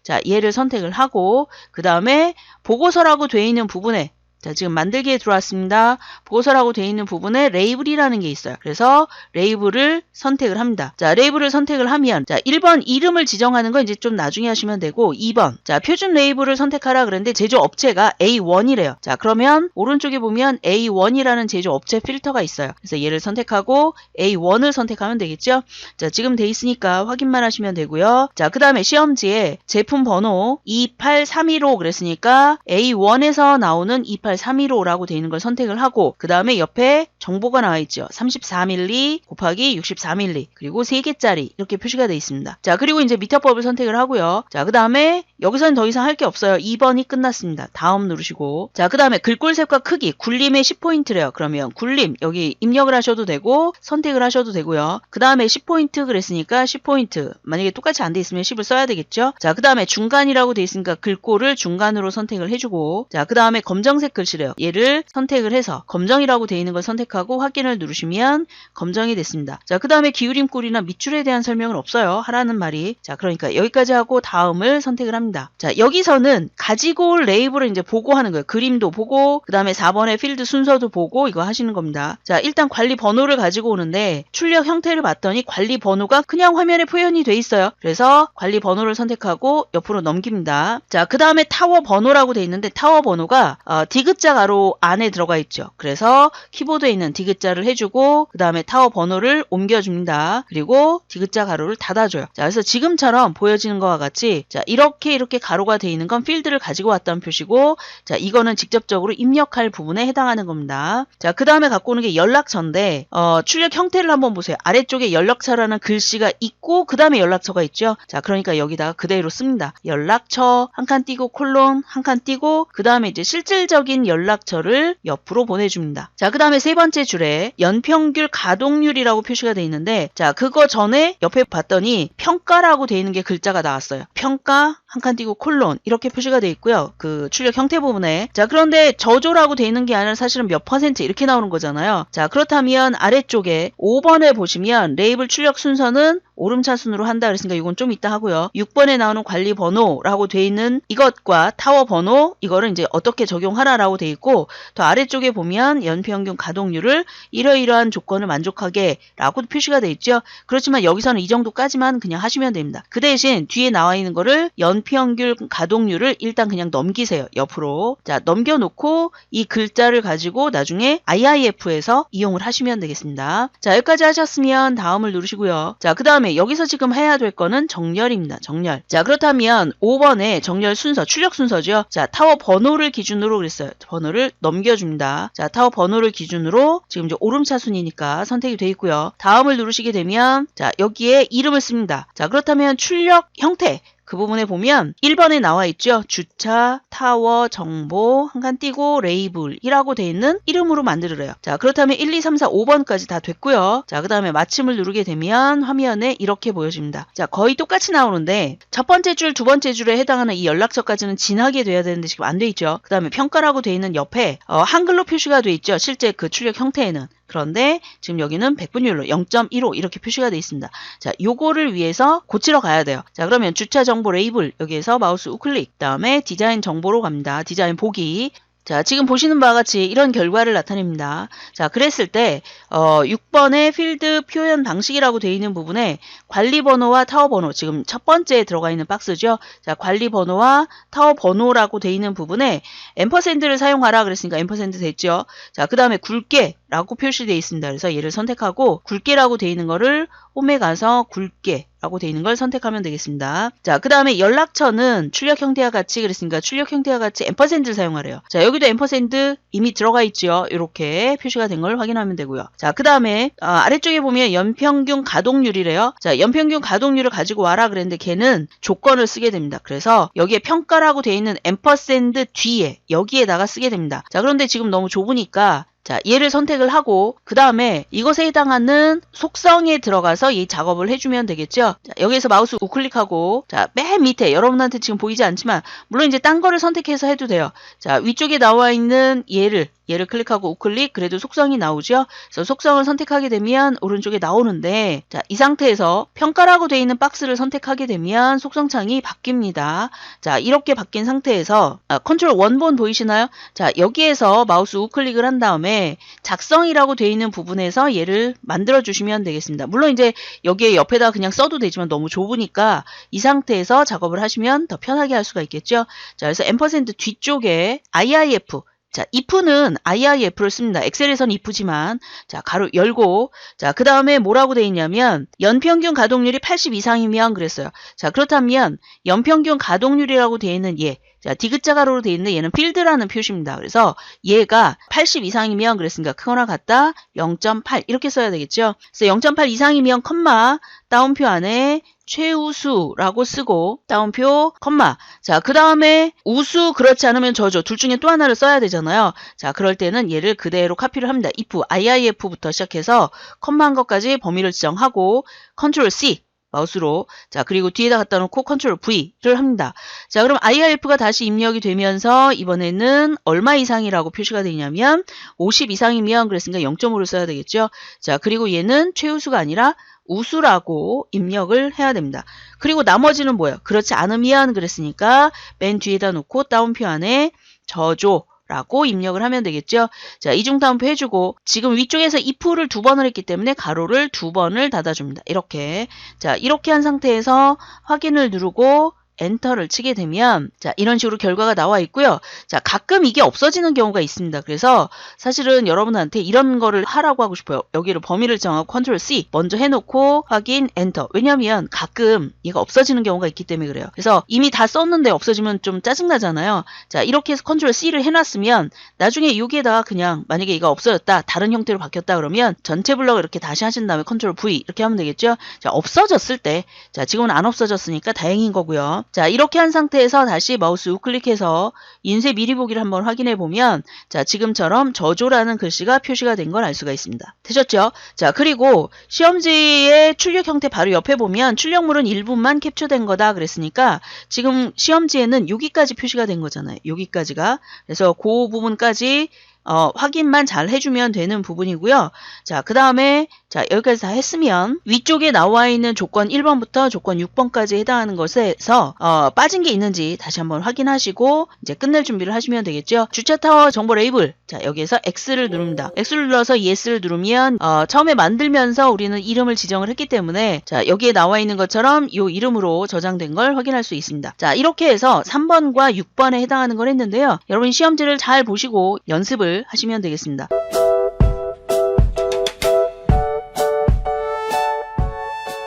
자, 얘를 선택을 하고 그 다음에 보고서라고 돼 있는 부분에 자, 지금 만들기에 들어왔습니다. 보고서라고 되어 있는 부분에 레이블이라는 게 있어요. 그래서 레이블을 선택을 합니다. 자, 레이블을 선택을 하면 자, 1번 이름을 지정하는 건 이제 좀 나중에 하시면 되고 2번 자, 표준 레이블을 선택하라 그랬는데 제조업체가 A1이래요. 자, 그러면 오른쪽에 보면 A1이라는 제조업체 필터가 있어요. 그래서 얘를 선택하고 A1을 선택하면 되겠죠. 자, 지금 돼 있으니까 확인만 하시면 되고요. 자, 그 다음에 시험지에 제품 번호 28315 그랬으니까 A1에서 나오는 28315라고 되어 있는 걸 선택을 하고 그 다음에 옆에 정보가 나와 있죠. 34mm 곱하기 64mm 그리고 3개짜리 이렇게 표시가 되어 있습니다. 자, 그리고 이제 미터법을 선택을 하고요. 자, 그 다음에 여기서는 더 이상 할 게 없어요. 2번이 끝났습니다. 다음 누르시고 자, 그 다음에 글꼴색과 크기 굴림의 10포인트래요. 그러면 굴림 여기 입력을 하셔도 되고 선택을 하셔도 되고요. 그 다음에 10포인트 그랬으니까 10포인트 만약에 똑같이 안 돼 있으면 10을 써야 되겠죠. 자, 그 다음에 중간이라고 돼 있으니까 글꼴을 중간으로 선택을 해주고 자, 그 다음에 검정색 글씨래요. 얘를 선택을 해서 검정이라고 돼 있는 걸 선택하고 확인을 누르시면 검정이 됐습니다. 자, 그 다음에 기울임꼴이나 밑줄에 대한 설명은 없어요. 하라는 말이. 자, 그러니까 여기까지 하고 다음을 선택을 합니다. 자, 여기서는 가지고 올 레이블을 이제 보고 하는 거예요. 그림도 보고 그 다음에 4번의 필드 순서도 보고 이거 하시는 겁니다. 자, 일단 관리 번호를 가지고 오는데 출력 형태를 봤더니 관리 번호가 그냥 화면에 표현이 돼 있어요. 그래서 관리 번호를 선택하고 옆으로 넘깁니다. 자, 그 다음에 타워 번호라고 돼 있는데 타워 번호가 디귿자 가로 안에 들어가 있죠. 그래서 키보드에 있는 디귿자를 해주고 그 다음에 타워 번호를 옮겨줍니다. 그리고 디귿자 가로를 닫아줘요. 자, 그래서 지금처럼 보여지는 것과 같이 자, 이렇게 가로가 되어 있는 건 필드를 가지고 왔다는 표시고 자, 이거는 직접적으로 입력할 부분에 해당하는 겁니다. 자, 그 다음에 갖고 오는 게 연락처인데 출력 형태를 한번 보세요. 아래쪽에 연락처라는 글씨가 있고 그 다음에 연락처가 있죠. 자, 그러니까 여기다가 그대로 씁니다. 연락처 한 칸 띄고 콜론 한 칸 띄고 그 다음에 이제 실질적인 연락처를 옆으로 보내줍니다. 자, 그 다음에 세 번째 줄에 연평균 가동률이라고 표시가 되어 있는데 자, 그거 전에 옆에 봤더니 평가라고 되어 있는 게 글자가 나왔어요. 평가 한 칸 띄고 콜론 이렇게 표시가 되어 있고요. 그 출력 형태 부분에 자, 그런데 저조라고 되어 있는 게 아니라 사실은 몇 퍼센트 이렇게 나오는 거잖아요. 자, 그렇다면 아래쪽에 5번에 보시면 레이블 출력 순서는 오름차순으로 한다 그랬으니까 이건 좀 이따 하고요. 6번에 나오는 관리 번호라고 돼 있는 이것과 타워 번호 이거를 이제 어떻게 적용하라라고 돼 있고 더 아래쪽에 보면 연평균 가동률을 이러이러한 조건을 만족하게 라고 표시가 돼 있죠. 그렇지만 여기서는 이 정도까지만 그냥 하시면 됩니다. 그 대신 뒤에 나와 있는 거를 연평균 가동률을 일단 그냥 넘기세요. 옆으로. 자, 넘겨놓고 이 글자를 가지고 나중에 IIF에서 이용을 하시면 되겠습니다. 자, 여기까지 하셨으면 다음을 누르시고요. 자, 그 다음에 여기서 지금 해야 될 거는 정렬입니다. 정렬. 자, 그렇다면 5번에 정렬 순서, 출력 순서죠. 자, 타워 번호를 기준으로 그랬어요. 번호를 넘겨줍니다. 자, 타워 번호를 기준으로 지금 이제 오름차순이니까 선택이 되어 있고요. 다음을 누르시게 되면 자, 여기에 이름을 씁니다. 자, 그렇다면 출력 형태 그 부분에 보면 1번에 나와 있죠. 주차, 타워, 정보, 한 칸 띄고 레이블이라고 돼 있는 이름으로 만들으래요. 자, 그렇다면 1, 2, 3, 4, 5번까지 다 됐고요. 자, 그 다음에 마침을 누르게 되면 화면에 이렇게 보여집니다. 자, 거의 똑같이 나오는데 첫 번째 줄, 두 번째 줄에 해당하는 이 연락처까지는 진하게 돼야 되는데 지금 안 돼 있죠. 그 다음에 평가라고 돼 있는 옆에 한글로 표시가 돼 있죠. 실제 그 출력 형태에는. 그런데 지금 여기는 백분율로 0.15 이렇게 표시가 되어 있습니다. 자, 요거를 위해서 고치러 가야 돼요. 자, 그러면 주차 정보 레이블 여기에서 마우스 우클릭, 다음에 디자인 정보로 갑니다. 디자인 보기. 자, 지금 보시는 바와 같이 이런 결과를 나타냅니다. 자, 그랬을 때 6번의 필드 표현 방식이라고 되어 있는 부분에 관리 번호와 타워 번호, 지금 첫 번째에 들어가 있는 박스죠. 자, 관리 번호와 타워 번호라고 되어 있는 부분에 앰퍼샌드를 사용하라 그랬으니까 앰퍼샌드 됐죠. 자, 그 다음에 굵게 라고 표시되어 있습니다. 그래서 얘를 선택하고 굵게라고 되어 있는 거를 홈에 가서 굵게 라고 되어 있는 걸 선택하면 되겠습니다. 자, 그 다음에 연락처는 출력 형태와 같이 그랬으니까 출력 형태와 같이 앰퍼샌드를 사용하래요. 자, 여기도 앰퍼샌드 이미 들어가 있죠. 이렇게 표시가 된 걸 확인하면 되고요. 자, 그 다음에 아래쪽에 보면 연평균 가동률이래요. 자, 연평균 가동률을 가지고 와라 그랬는데 걔는 조건을 쓰게 됩니다. 그래서 여기에 평가라고 되어 있는 앰퍼샌드 뒤에 여기에다가 쓰게 됩니다. 자, 그런데 지금 너무 좁으니까 자, 얘를 선택을 하고 그 다음에 이것에 해당하는 속성에 들어가서 이 작업을 해주면 되겠죠. 자, 여기에서 마우스 우클릭하고 자, 맨 밑에 여러분한테 지금 보이지 않지만 물론 이제 딴 거를 선택해서 해도 돼요. 자, 위쪽에 나와 있는 얘를 클릭하고 우클릭, 그래도 속성이 나오죠. 그래서 속성을 선택하게 되면 오른쪽에 나오는데 자, 이 상태에서 평가라고 되어 있는 박스를 선택하게 되면 속성 창이 바뀝니다. 자, 이렇게 바뀐 상태에서 컨트롤 원본 보이시나요? 자, 여기에서 마우스 우클릭을 한 다음에 작성이라고 되어 있는 부분에서 얘를 만들어 주시면 되겠습니다. 물론 이제 여기에 옆에다 그냥 써도 되지만 너무 좁으니까 이 상태에서 작업을 하시면 더 편하게 할 수가 있겠죠. 자, 그래서 앰퍼샌드 뒤쪽에 IIF, 자, if는 IIF를 씁니다. 엑셀에서는 if지만 자, 가로 열고 자, 그 다음에 뭐라고 되어 있냐면 연평균 가동률이 80 이상이면 그랬어요. 자, 그렇다면 연평균 가동률이라고 되어 있는 얘, 자, 디귿자 가로로 되어 있는 얘는 필드라는 표시입니다. 그래서 얘가 80 이상이면 그랬으니까 크거나 같다 0.8 이렇게 써야 되겠죠. 그래서 0.8 이상이면 컴마 다운표 안에 최우수라고 쓰고 다운표 컴마 자, 그 다음에 우수 그렇지 않으면 저죠. 둘 중에 또 하나를 써야 되잖아요. 자, 그럴 때는 얘를 그대로 카피를 합니다. if, IIF부터 시작해서 컴마한 것까지 범위를 지정하고 컨트롤 C 마우스로 자, 그리고 뒤에다 갖다 놓고 컨트롤 V를 합니다. 자, 그럼 IIF가 다시 입력이 되면서 이번에는 얼마 이상이라고 표시가 되냐면 50 이상이면 그랬으니까 0.5를 써야 되겠죠. 자, 그리고 얘는 최우수가 아니라 우수라고 입력을 해야 됩니다. 그리고 나머지는 뭐예요? 그렇지 않으면 그랬으니까 맨 뒤에다 놓고 다운표 안에 저조 라고 입력을 하면 되겠죠. 자, 이중 다운표 해주고 지금 위쪽에서 if를 2번을 했기 때문에 가로를 2번을 닫아줍니다. 이렇게 자, 이렇게 한 상태에서 확인을 누르고 엔터를 치게 되면 자, 이런 식으로 결과가 나와 있고요. 자, 가끔 이게 없어지는 경우가 있습니다. 그래서 사실은 여러분한테 이런 거를 하라고 하고 싶어요. 여기를 범위를 정하고 컨트롤 C 먼저 해놓고 확인 엔터. 왜냐하면 가끔 얘가 없어지는 경우가 있기 때문에 그래요. 그래서 이미 다 썼는데 없어지면 좀 짜증나잖아요. 자, 이렇게 해서 컨트롤 C를 해놨으면 나중에 여기에다가 그냥 만약에 얘가 없어졌다 다른 형태로 바뀌었다 그러면 전체 블럭을 이렇게 다시 하신 다음에 컨트롤 V 이렇게 하면 되겠죠. 자, 없어졌을 때 자, 지금은 안 없어졌으니까 다행인 거고요. 자, 이렇게 한 상태에서 다시 마우스 우클릭해서 인쇄 미리 보기를 한번 확인해 보면 자, 지금처럼 저조라는 글씨가 표시가 된 걸 알 수가 있습니다. 되셨죠? 자, 그리고 시험지의 출력 형태 바로 옆에 보면 출력물은 일부만 캡처된 거다 그랬으니까 지금 시험지에는 여기까지 표시가 된 거잖아요. 여기까지가. 그래서 그 부분까지 확인만 잘 해주면 되는 부분이고요. 자, 그 다음에 자, 여기까지 다 했으면 위쪽에 나와 있는 조건 1번부터 조건 6번까지 해당하는 것에서 빠진 게 있는지 다시 한번 확인하시고 이제 끝낼 준비를 하시면 되겠죠. 주차 타워 정보 레이블 자, 여기에서 X를 누릅니다. X를 눌러서 ES를 누르면 처음에 만들면서 우리는 이름을 지정을 했기 때문에 자, 여기에 나와 있는 것처럼 이 이름으로 저장된 걸 확인할 수 있습니다. 자, 이렇게 해서 3번과 6번에 해당하는 걸 했는데요. 여러분 시험지를 잘 보시고 연습을 하시면 되겠습니다.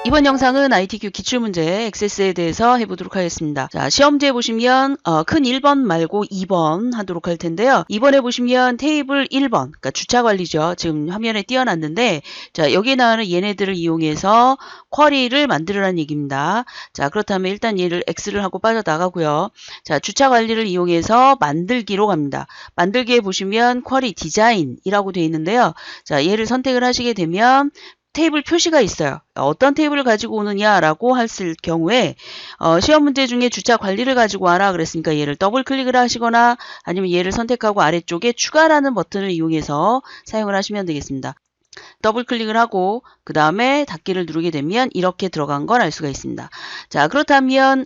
이번 영상은 ITQ 기출문제 액세스에 대해서 해보도록 하겠습니다. 자, 시험지에 보시면 큰 1번 말고 2번 하도록 할 텐데요. 이번에 보시면 테이블 1번, 그러니까 주차관리죠. 지금 화면에 띄워놨는데, 자, 여기에 나오는 얘네들을 이용해서 쿼리를 만들으라는 얘기입니다. 자, 그렇다면 일단 얘를 X를 하고 빠져나가고요. 자, 주차관리를 이용해서 만들기로 갑니다. 만들기에 보시면 쿼리 디자인이라고 되어 있는데요. 자, 얘를 선택을 하시게 되면 테이블 표시가 있어요. 어떤 테이블을 가지고 오느냐라고 했을 경우에 시험 문제 중에 주차 관리를 가지고 와라 그랬으니까 얘를 더블 클릭을 하시거나 아니면 얘를 선택하고 아래쪽에 추가라는 버튼을 이용해서 사용을 하시면 되겠습니다. 더블 클릭을 하고 그 다음에 닫기를 누르게 되면 이렇게 들어간 걸 알 수가 있습니다. 자, 그렇다면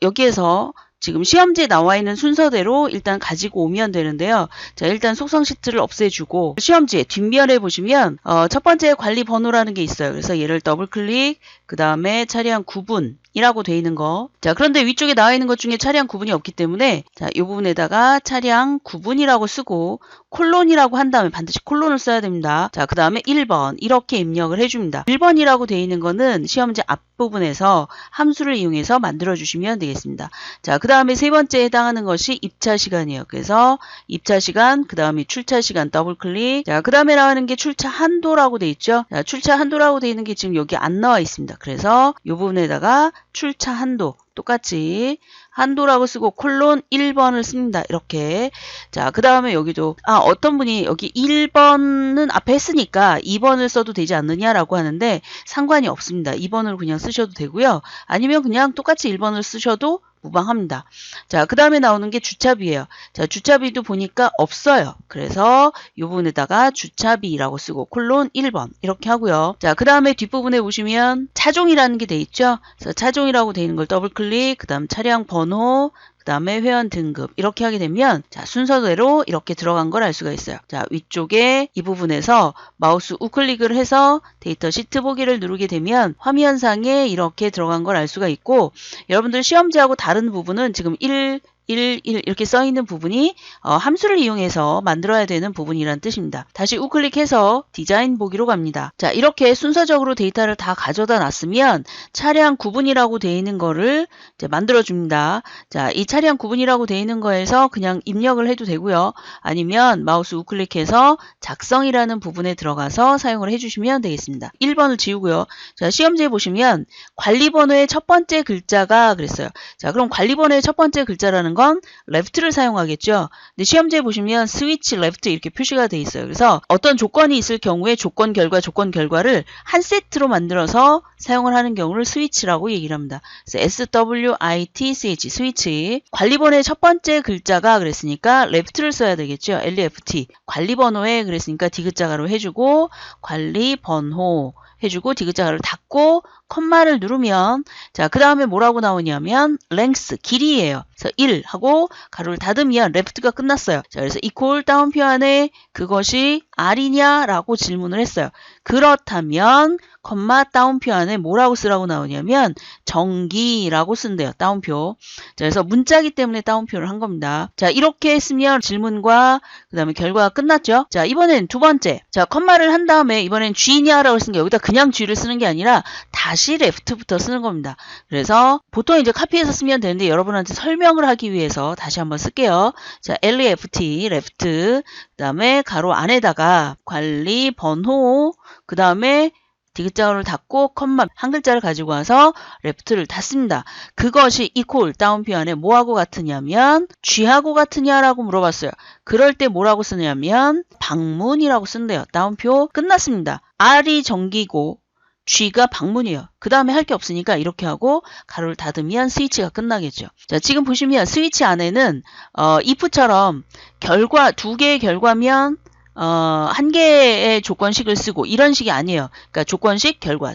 여기에서 지금 시험지에 나와 있는 순서대로 일단 가지고 오면 되는데요. 자, 일단 속성 시트를 없애주고 시험지에 뒷면에 보시면 첫 번째 관리 번호라는 게 있어요. 그래서 얘를 더블 클릭, 그 다음에 차량 구분 이라고 되어 있는 거. 자, 그런데 위쪽에 나와 있는 것 중에 차량 구분이 없기 때문에 자, 이 부분에다가 차량 구분이라고 쓰고 콜론이라고 한 다음에 반드시 콜론을 써야 됩니다. 자, 그 다음에 1번 이렇게 입력을 해줍니다. 1번이라고 되어 있는 거는 시험지 앞부분에서 함수를 이용해서 만들어 주시면 되겠습니다. 자, 그 다음에 세 번째에 해당하는 것이 입차 시간이에요. 그래서 입차 시간, 그 다음에 출차 시간 더블 클릭. 자, 그 다음에 나오는 게 출차 한도라고 되어 있죠. 자, 출차 한도라고 되어 있는 게 지금 여기 안 나와 있습니다. 그래서 이 부분에다가 출차 한도 똑같이 한도라고 쓰고 콜론 1번을 씁니다. 이렇게. 자, 그 다음에 여기도 어떤 분이 여기 1번은 앞에 했으니까 2번을 써도 되지 않느냐라고 하는데 상관이 없습니다. 2번을 그냥 쓰셔도 되고요. 아니면 그냥 똑같이 1번을 쓰셔도 무방합니다. 자, 그 다음에 나오는 게 주차비예요. 자, 주차비도 보니까 없어요. 그래서 이 부분에다가 주차비라고 쓰고 콜론 1번 이렇게 하고요. 자, 그 다음에 뒷부분에 보시면 차종이라는 게 돼 있죠. 그래서 차종이라고 돼 있는 걸 더블 클릭, 그 다음 차량 번호, 그 다음에 회원 등급 이렇게 하게 되면 자, 순서대로 이렇게 들어간 걸 알 수가 있어요. 자, 위쪽에 이 부분에서 마우스 우클릭을 해서 데이터 시트 보기를 누르게 되면 화면상에 이렇게 들어간 걸 알 수가 있고 여러분들 시험지하고 다른 부분은 지금 1 이렇게 써 있는 부분이 함수를 이용해서 만들어야 되는 부분이란 뜻입니다. 다시 우클릭해서 디자인 보기로 갑니다. 자, 이렇게 순서적으로 데이터를 다 가져다 놨으면 차량 구분이라고 되어 있는 거를 이제 만들어 줍니다. 자, 이 차량 구분이라고 되어 있는 거에서 그냥 입력을 해도 되고요. 아니면 마우스 우클릭해서 작성이라는 부분에 들어가서 사용을 해주시면 되겠습니다. 1번을 지우고요. 자, 시험지에 보시면 관리번호의 첫 번째 글자가 그랬어요. 자, 그럼 관리번호의 첫 번째 글자라는 건 left를 사용하겠죠. 근데 시험지에 보시면 스위치 left 이렇게 표시가 돼 있어요. 그래서 어떤 조건이 있을 경우에 조건 결과를 한 세트로 만들어서 사용을 하는 경우를 스위치라고 얘기를 합니다. 그래서 SWITCH 스위치. 관리번호의 첫 번째 글자가 그랬으니까 left를 써야 되겠죠. LEFT. 관리번호에 그랬으니까 디귿자가로 해주고 관리번호 해주고 디귿자가를 닫고 컴마를 누르면 자, 그 다음에 뭐라고 나오냐면 length, 길이에요. 그래서 1 하고 가로를 닫으면 left가 끝났어요. 자, 그래서 equal 다운표 안에 그것이 R이냐라고 질문을 했어요. 그렇다면 컴마 다운표 안에 뭐라고 쓰라고 나오냐면 정기라고 쓴대요. 다운표. 자, 그래서 문자기 때문에 다운표를 한 겁니다. 자, 이렇게 했으면 질문과 그 다음에 결과가 끝났죠. 자, 이번엔 두 번째. 자, 컴마를 한 다음에 이번엔 G냐라고 쓴 게 여기다 그냥 G를 쓰는 게 아니라 다시 left부터 쓰는 겁니다. 그래서 보통 이제 카피해서 쓰면 되는데 여러분한테 설명을 하기 위해서 다시 한번 쓸게요. 자, LEFT, left, 그 다음에 가로 안에다가 관리 번호, 그 다음에 디귿자를 닫고 컴마 한 글자를 가지고 와서 left를 닫습니다. 그것이 equal 다운표 안에 뭐하고 같으냐면 G하고 같으냐라고 물어봤어요. 그럴 때 뭐라고 쓰냐면 방문이라고 쓴대요. 다운표 끝났습니다. R이 정기고 G가 방문이에요. 그 다음에 할 게 없으니까 이렇게 하고 가로를 닫으면 스위치가 끝나겠죠. 자, 지금 보시면 스위치 안에는 if처럼 결과 두 개의 결과면 한 개의 조건식을 쓰고 이런 식이 아니에요. 그러니까 조건식 결과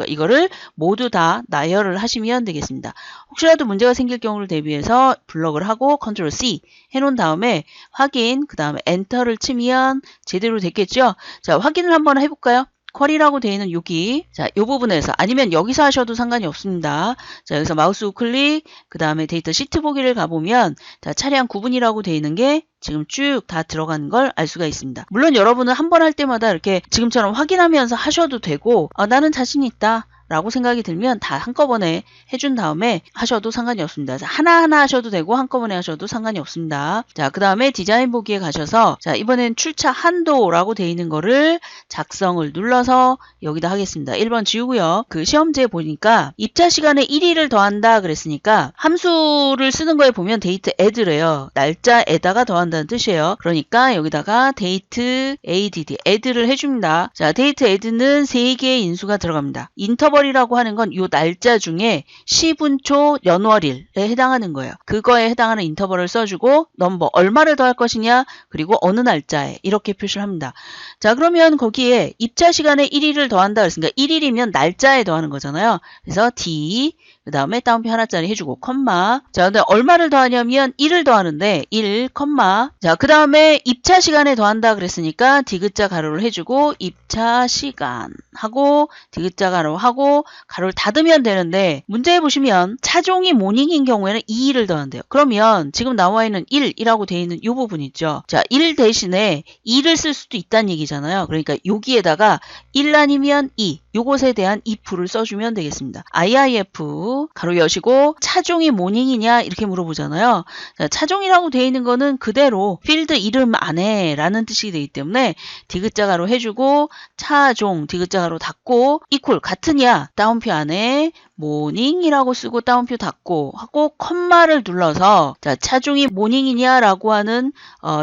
이거를 모두 다 나열을 하시면 되겠습니다. 혹시라도 문제가 생길 경우를 대비해서 블럭을 하고 컨트롤 C 해놓은 다음에 확인, 그 다음에 엔터를 치면 제대로 됐겠죠. 자, 확인을 한번 해볼까요? 쿼리라고 되어 있는 여기, 자, 이 부분에서 아니면 여기서 하셔도 상관이 없습니다. 자, 여기서 마우스 우클릭, 그 다음에 데이터 시트 보기를 가보면 자, 차량 구분이라고 되어 있는 게 지금 쭉 다 들어간 걸 알 수가 있습니다. 물론 여러분은 한 번 할 때마다 이렇게 지금처럼 확인하면서 하셔도 되고 나는 자신 있다. 라고 생각이 들면 다 한꺼번에 해준 다음에 하셔도 상관이 없습니다. 하나하나 하셔도 되고 한꺼번에 하셔도 상관이 없습니다. 자, 그 다음에 디자인 보기에 가셔서 자, 이번엔 출차 한도라고 되어 있는 거를 작성을 눌러서 여기다 하겠습니다. 1번 지우고요. 그 시험지에 보니까 입차 시간에 1일을 더한다 그랬으니까 함수를 쓰는 거에 보면 데이트 add래요. 날짜에다가 더한다는 뜻이에요. 그러니까 여기다가 데이트 add, add를 해줍니다. 자, 데이트 add는 3개의 인수가 들어갑니다. 인터벌이라고 하는 건 이 날짜 중에 시분초 연월일에 해당하는 거예요. 그거에 해당하는 인터벌을 써주고 넘버 얼마를 더할 것이냐 그리고 어느 날짜에 이렇게 표시를 합니다. 자, 그러면 거기에 입차 시간에 1일을 더한다 그랬으니까 1일이면 날짜에 더하는 거잖아요. 그래서 D 그 다음에 따옴표 하나짜리 해주고 컴마. 자, 근데 얼마를 더하냐면 1을 더하는데 1, 컴마. 자, 그 다음에 입차 시간에 더한다 그랬으니까 디귿자 가로를 해주고 입차 시간 하고 디귿자 가로 하고 가로를 닫으면 되는데 문제에 보시면 차종이 모닝인 경우에는 2일을 더한대요. 그러면 지금 나와 있는 1이라고 되어 있는 이 부분 있죠. 자, 1 대신에 2를 쓸 수도 있다는 얘기잖아요. 그러니까 여기에다가 1 아니면 2 요것에 대한 if를 써주면 되겠습니다. IIF 가로 여시고 차종이 모닝이냐 이렇게 물어보잖아요. 자, 차종이라고 되어 있는 거는 그대로 필드 이름 안에 라는 뜻이 되기 때문에 디귿자 가로 해주고 차종 디귿자 가로 닫고 이퀄 같으냐 따옴표 안에 모닝이라고 쓰고 따옴표 닫고 하고 컴마를 눌러서 자, 차종이 모닝이냐라고 하는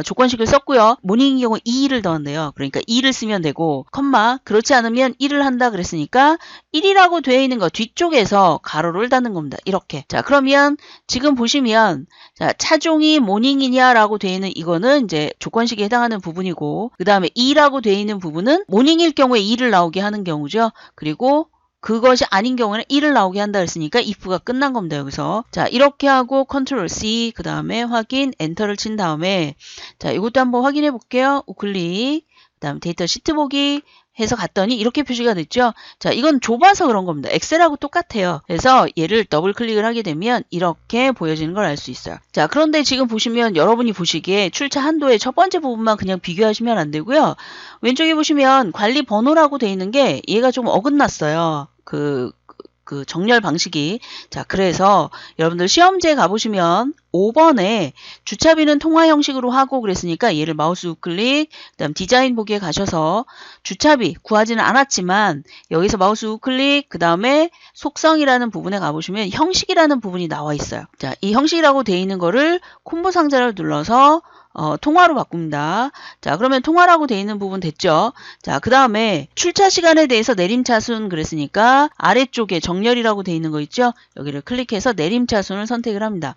조건식을 썼고요. 모닝인 경우 2를 더한대요. 그러니까 2를 쓰면 되고 컴마 그렇지 않으면 1을 한다 그랬으니까 1이라고 되어 있는 거 뒤쪽에서 가로를 닫는 겁니다. 이렇게. 자, 그러면 지금 보시면 자, 차종이 모닝이냐라고 되어 있는 이거는 이제 조건식에 해당하는 부분이고 그 다음에 2라고 되어 있는 부분은 모닝일 경우에 2를 나오게 하는 경우죠. 그리고 그것이 아닌 경우에는 1을 나오게 한다 했으니까 if가 끝난 겁니다. 여기서. 자, 이렇게 하고 컨트롤 C 그 다음에 확인 엔터를 친 다음에 자, 이것도 한번 확인해 볼게요. 우클릭 그 다음 데이터 시트 보기 해서 갔더니 이렇게 표시가 됐죠. 자, 이건 좁아서 그런 겁니다. 엑셀하고 똑같아요. 그래서 얘를 더블 클릭을 하게 되면 이렇게 보여지는 걸 알 수 있어요. 자, 그런데 지금 보시면 여러분이 보시기에 출차 한도의 첫 번째 부분만 그냥 비교하시면 안 되고요. 왼쪽에 보시면 관리 번호라고 돼 있는 게 얘가 좀 어긋났어요. 그 정렬 방식이. 자, 그래서 여러분들 시험지에 가보시면 5번에 주차비는 통화 형식으로 하고 그랬으니까 얘를 마우스 우클릭 그 다음 디자인 보기에 가셔서 주차비 구하지는 않았지만 여기서 마우스 우클릭 그 다음에 속성이라는 부분에 가보시면 형식이라는 부분이 나와 있어요. 자, 이 형식이라고 되어 있는 거를 콤보 상자를 눌러서 통화로 바꿉니다. 자, 그러면 통화라고 되어 있는 부분 됐죠. 자, 그 다음에 출차 시간에 대해서 내림차순 그랬으니까 아래쪽에 정렬이라고 되어 있는 거 있죠. 여기를 클릭해서 내림차순을 선택을 합니다.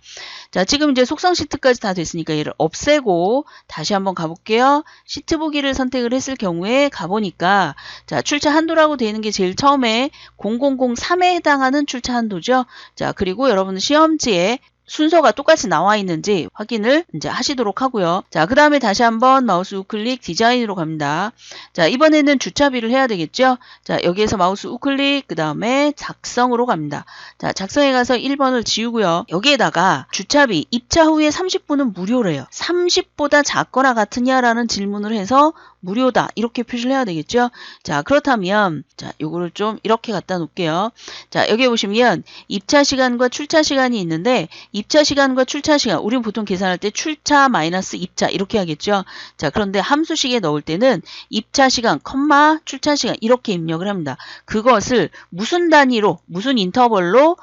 자, 지금 이제 속성 시트까지 다 됐으니까 얘를 없애고 다시 한번 가볼게요. 시트 보기를 선택을 했을 경우에 가보니까 자, 출차 한도라고 되어 있는 게 제일 처음에 0003에 해당하는 출차 한도죠. 자, 그리고 여러분 시험지에 순서가 똑같이 나와 있는지 확인을 이제 하시도록 하고요. 자, 그 다음에 다시 한번 마우스 우클릭 디자인으로 갑니다. 자, 이번에는 주차비를 해야 되겠죠? 자, 여기에서 마우스 우클릭 그 다음에 작성으로 갑니다. 자, 작성에 가서 1번을 지우고요. 여기에다가 주차비 입차 후에 30분은 무료래요. 30보다 작거나 같으냐라는 질문을 해서 무료다 이렇게 표시를 해야 되겠죠. 자, 그렇다면 자, 요거를 좀 이렇게 갖다 놓을게요. 자, 여기 보시면 입차 시간과 출차 시간이 있는데 입차 시간과 출차 시간 우리는 보통 계산할 때 출차 마이너스 입차 이렇게 하겠죠. 자, 그런데 함수식에 넣을 때는 입차 시간 컴마 출차 시간 이렇게 입력을 합니다. 그것을 무슨 단위로 무슨 인터벌로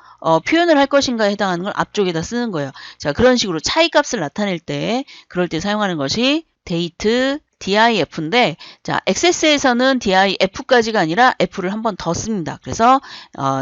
표현을 할 것인가에 해당하는 걸 앞쪽에다 쓰는 거예요. 자, 그런 식으로 차이값을 나타낼 때 그럴 때 사용하는 것이 데이트 DIF인데 자, 액세스에서는 DIF까지가 아니라 F를 한 번 더 씁니다. 그래서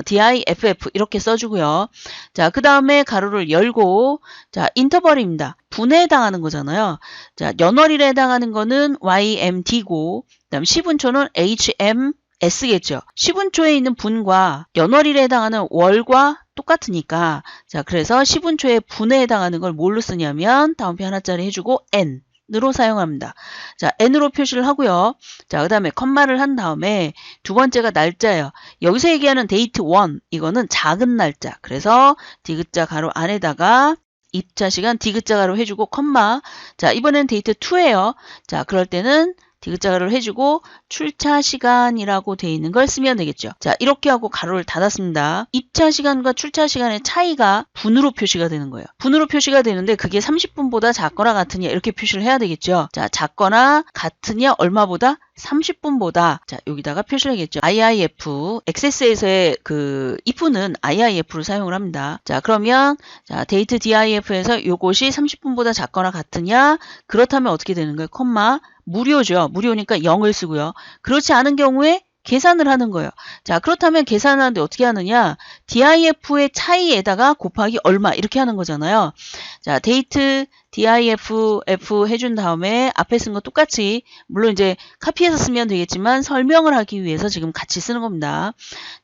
DIFF 이렇게 써주고요. 자, 그 다음에 가로를 열고 자, 인터벌입니다. 분에 해당하는 거잖아요. 자, 연월일에 해당하는 거는 YMD고 그 다음 시분초는 HMS겠죠. 시분초에 있는 분과 연월일에 해당하는 월과 똑같으니까 자, 그래서 시분초의 분에 해당하는 걸 뭘로 쓰냐면 다음표 하나짜리 해주고 N 으로 사용합니다. 자, N으로 표시를 하고요. 자, 그 다음에 컴마를 한 다음에 두 번째가 날짜예요. 여기서 얘기하는 데이트 1 이거는 작은 날짜. 그래서 디귿자 가로 안에다가 입차 시간 디귿자 가로 해주고 컴마. 자, 이번엔 데이트 2예요. 자, 그럴 때는 디귿자를 해주고 출차 시간이라고 돼 있는 걸 쓰면 되겠죠. 자, 이렇게 하고 가로를 닫았습니다. 입차 시간과 출차 시간의 차이가 분으로 표시가 되는 거예요. 분으로 표시가 되는데 그게 30분보다 작거나 같으냐 이렇게 표시를 해야 되겠죠. 자, 작거나 같으냐 얼마보다 30분보다 자 여기다가 표시를 하겠죠. IIF 액세스에서의 그 if는 IIF를 사용을 합니다. 자 그러면 자 데이트 DIF에서 요것이 30분보다 작거나 같으냐 그렇다면 어떻게 되는 거예요? 콤마 무료죠. 무료니까 0을 쓰고요. 그렇지 않은 경우에 계산을 하는 거예요. 자 그렇다면 계산을 하는데 어떻게 하느냐 DIF의 차이에다가 곱하기 얼마 이렇게 하는 거잖아요. 자 데이트 DIF F 해준 다음에 앞에 쓴 거 똑같이 물론 이제 카피해서 쓰면 되겠지만 설명을 하기 위해서 지금 같이 쓰는 겁니다.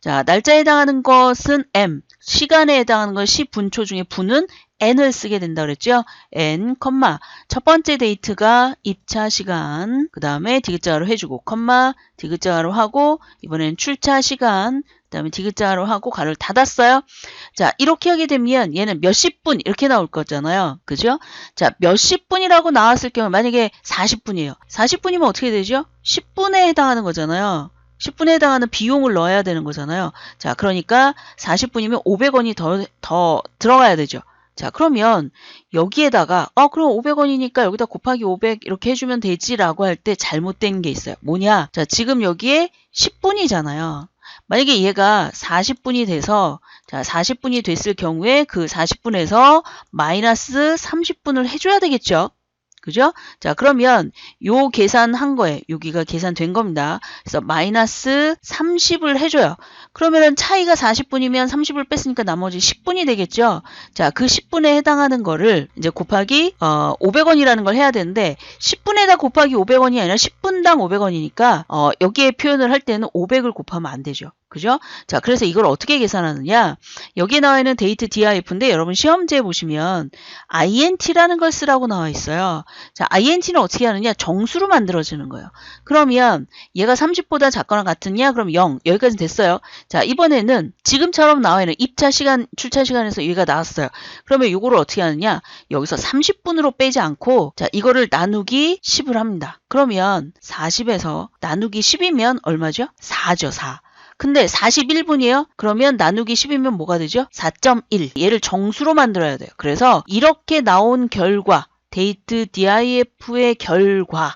자 날짜에 해당하는 것은 M, 시간에 해당하는 건 시분초 중에 분은 n을 쓰게 된다 그랬죠. n, 첫 번째 데이트가 입차 시간, 그 다음에 디귿자로 해주고, 디귿자로 하고, 이번엔 출차 시간, 그 다음에 디귿자로 하고 가로를 닫았어요. 자, 이렇게 하게 되면 얘는 몇십 분 이렇게 나올 거잖아요. 그죠? 자, 몇십 분이라고 나왔을 경우 만약에 40분이에요. 40분이면 어떻게 되죠? 10분에 해당하는 거잖아요. 10분에 해당하는 비용을 넣어야 되는 거잖아요. 자, 그러니까 40분이면 500원이 더 들어가야 되죠. 자, 그러면 여기에다가 그럼 500원이니까 여기다 곱하기 500 이렇게 해주면 되지라고 할 때 잘못된 게 있어요. 뭐냐? 자, 지금 여기에 10분이잖아요. 만약에 얘가 40분이 돼서 자 40분이 됐을 경우에 그 40분에서 마이너스 30분을 해줘야 되겠죠. 그죠? 자 그러면 요 계산한 거에 여기가 계산된 겁니다. 그래서 마이너스 30을 해줘요. 그러면은 차이가 40분이면 30을 뺐으니까 나머지 10분이 되겠죠. 자 그 10분에 해당하는 거를 이제 곱하기 500원이라는 걸 해야 되는데 10분에다 곱하기 500원이 아니라 10분당 500원이니까 여기에 표현을 할 때는 500을 곱하면 안 되죠. 그죠? 자, 그래서 이걸 어떻게 계산하느냐? 여기에 나와 있는 데이트 DIF인데 여러분 시험지에 보시면 INT라는 걸 쓰라고 나와 있어요. 자, INT는 어떻게 하느냐? 정수로 만들어지는 거예요. 그러면 얘가 30보다 작거나 같으냐? 그럼 0. 여기까지 됐어요. 자, 이번에는 지금처럼 나와 있는 입차 시간, 출차 시간에서 얘가 나왔어요. 그러면 이거를 어떻게 하느냐? 여기서 30분으로 빼지 않고 자, 이거를 나누기 10을 합니다. 그러면 40에서 나누기 10이면 얼마죠? 4죠, 4. 근데 41분이에요? 그러면 나누기 10이면 뭐가 되죠? 4.1. 얘를 정수로 만들어야 돼요. 그래서 이렇게 나온 결과, 데이트 DIF의 결과,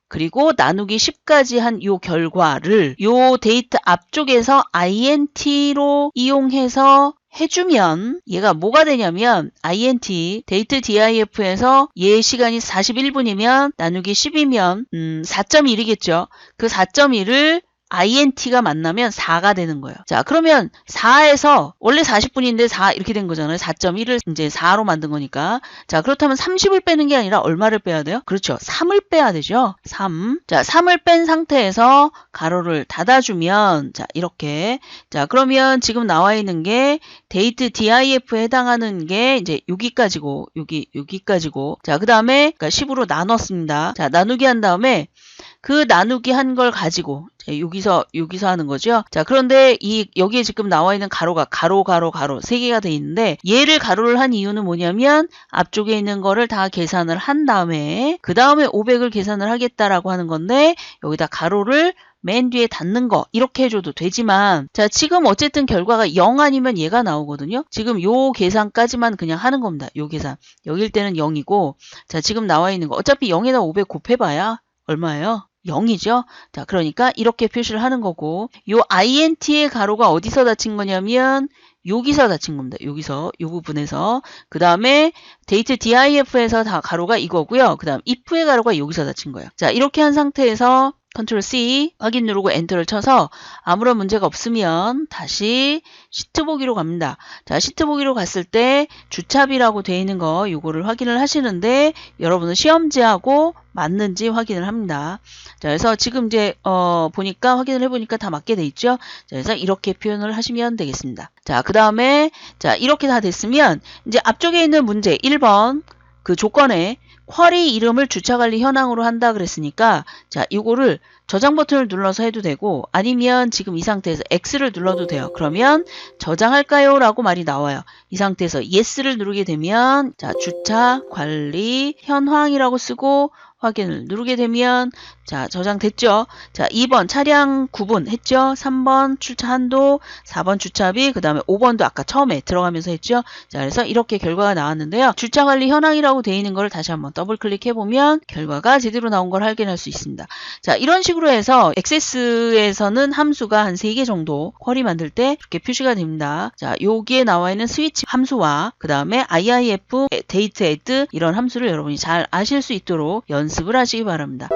그리고 나누기 10까지 한 요 결과를 요 데이트 앞쪽에서 INT로 이용해서 해주면 얘가 뭐가 되냐면 INT 데이트 DIF에서 얘 시간이 41분이면 나누기 10이면 4.1이겠죠. 그 4.1을 INT가 만나면 4가 되는 거예요. 자, 그러면 4에서 원래 40분인데 4 이렇게 된 거잖아요. 4.1을 이제 4로 만든 거니까. 자, 그렇다면 30을 빼는 게 아니라 얼마를 빼야 돼요? 그렇죠. 3을 빼야 되죠. 3. 자, 3을 뺀 상태에서 가로를 닫아주면 자, 이렇게. 자, 그러면 지금 나와 있는 게 데이트 DIF에 해당하는 게 이제 여기까지고 여기까지고. 자, 그다음에 그러니까 10으로 나눴습니다. 자, 나누기 한 다음에 그 나누기 한 걸 가지고 여기서 하는 거죠. 자, 그런데 여기에 지금 나와 있는 가로가 가로 세 개가 돼 있는데 얘를 가로를 한 이유는 뭐냐면 앞쪽에 있는 거를 다 계산을 한 다음에 그 다음에 500을 계산을 하겠다라고 하는 건데 여기다 가로를 맨 뒤에 닫는 거 이렇게 해줘도 되지만 자 지금 어쨌든 결과가 0 아니면 얘가 나오거든요. 지금 요 계산까지만 그냥 하는 겁니다. 요 계산. 여길 때는 0이고 자 지금 나와 있는 거 어차피 0에다 500 곱해봐야 얼마예요? 0이죠. 자, 그러니까 이렇게 표시를 하는 거고 요 INT의 가로가 어디서 닫힌 거냐면 여기서 닫힌 겁니다. 여기서 이 부분에서 그 다음에 데이트 DIF에서 다 가로가 이거고요. 그 다음 if의 가로가 여기서 닫힌 거예요. 자, 이렇게 한 상태에서 컨트롤 C 확인 누르고 엔터를 쳐서 아무런 문제가 없으면 다시 시트 보기로 갑니다. 자, 시트 보기로 갔을 때 주차비라고 되어 있는 거 요거를 확인을 하시는데 여러분은 시험지하고 맞는지 확인을 합니다. 자, 그래서 지금 이제 보니까 확인을 해보니까 다 맞게 돼 있죠. 자, 그래서 이렇게 표현을 하시면 되겠습니다. 자, 그 다음에 자 이렇게 다 됐으면 이제 앞쪽에 있는 문제 1번 그 조건에 쿼리 이름을 주차관리 현황으로 한다 그랬으니까 자 이거를 저장 버튼을 눌러서 해도 되고 아니면 지금 이 상태에서 X를 눌러도 돼요. 그러면 저장할까요? 라고 말이 나와요. 이 상태에서 Yes를 누르게 되면 자 주차 관리 현황이라고 쓰고 확인을 누르게 되면 자, 저장됐죠. 자, 2번 차량 구분 했죠. 3번 출차 한도, 4번 주차비, 그 다음에 5번도 아까 처음에 들어가면서 했죠. 자, 그래서 이렇게 결과가 나왔는데요. 주차관리 현황이라고 되어 있는 걸 다시 한번 더블 클릭해보면 결과가 제대로 나온 걸 확인할 수 있습니다. 자, 이런 식으로 해서 액세스에서는 함수가 한 3개 정도 쿼리 만들 때 이렇게 표시가 됩니다. 자, 여기에 나와 있는 스위치 함수와 그 다음에 IIF, 데이트 애드 이런 함수를 여러분이 잘 아실 수 있도록 연습을 하시기 바랍니다.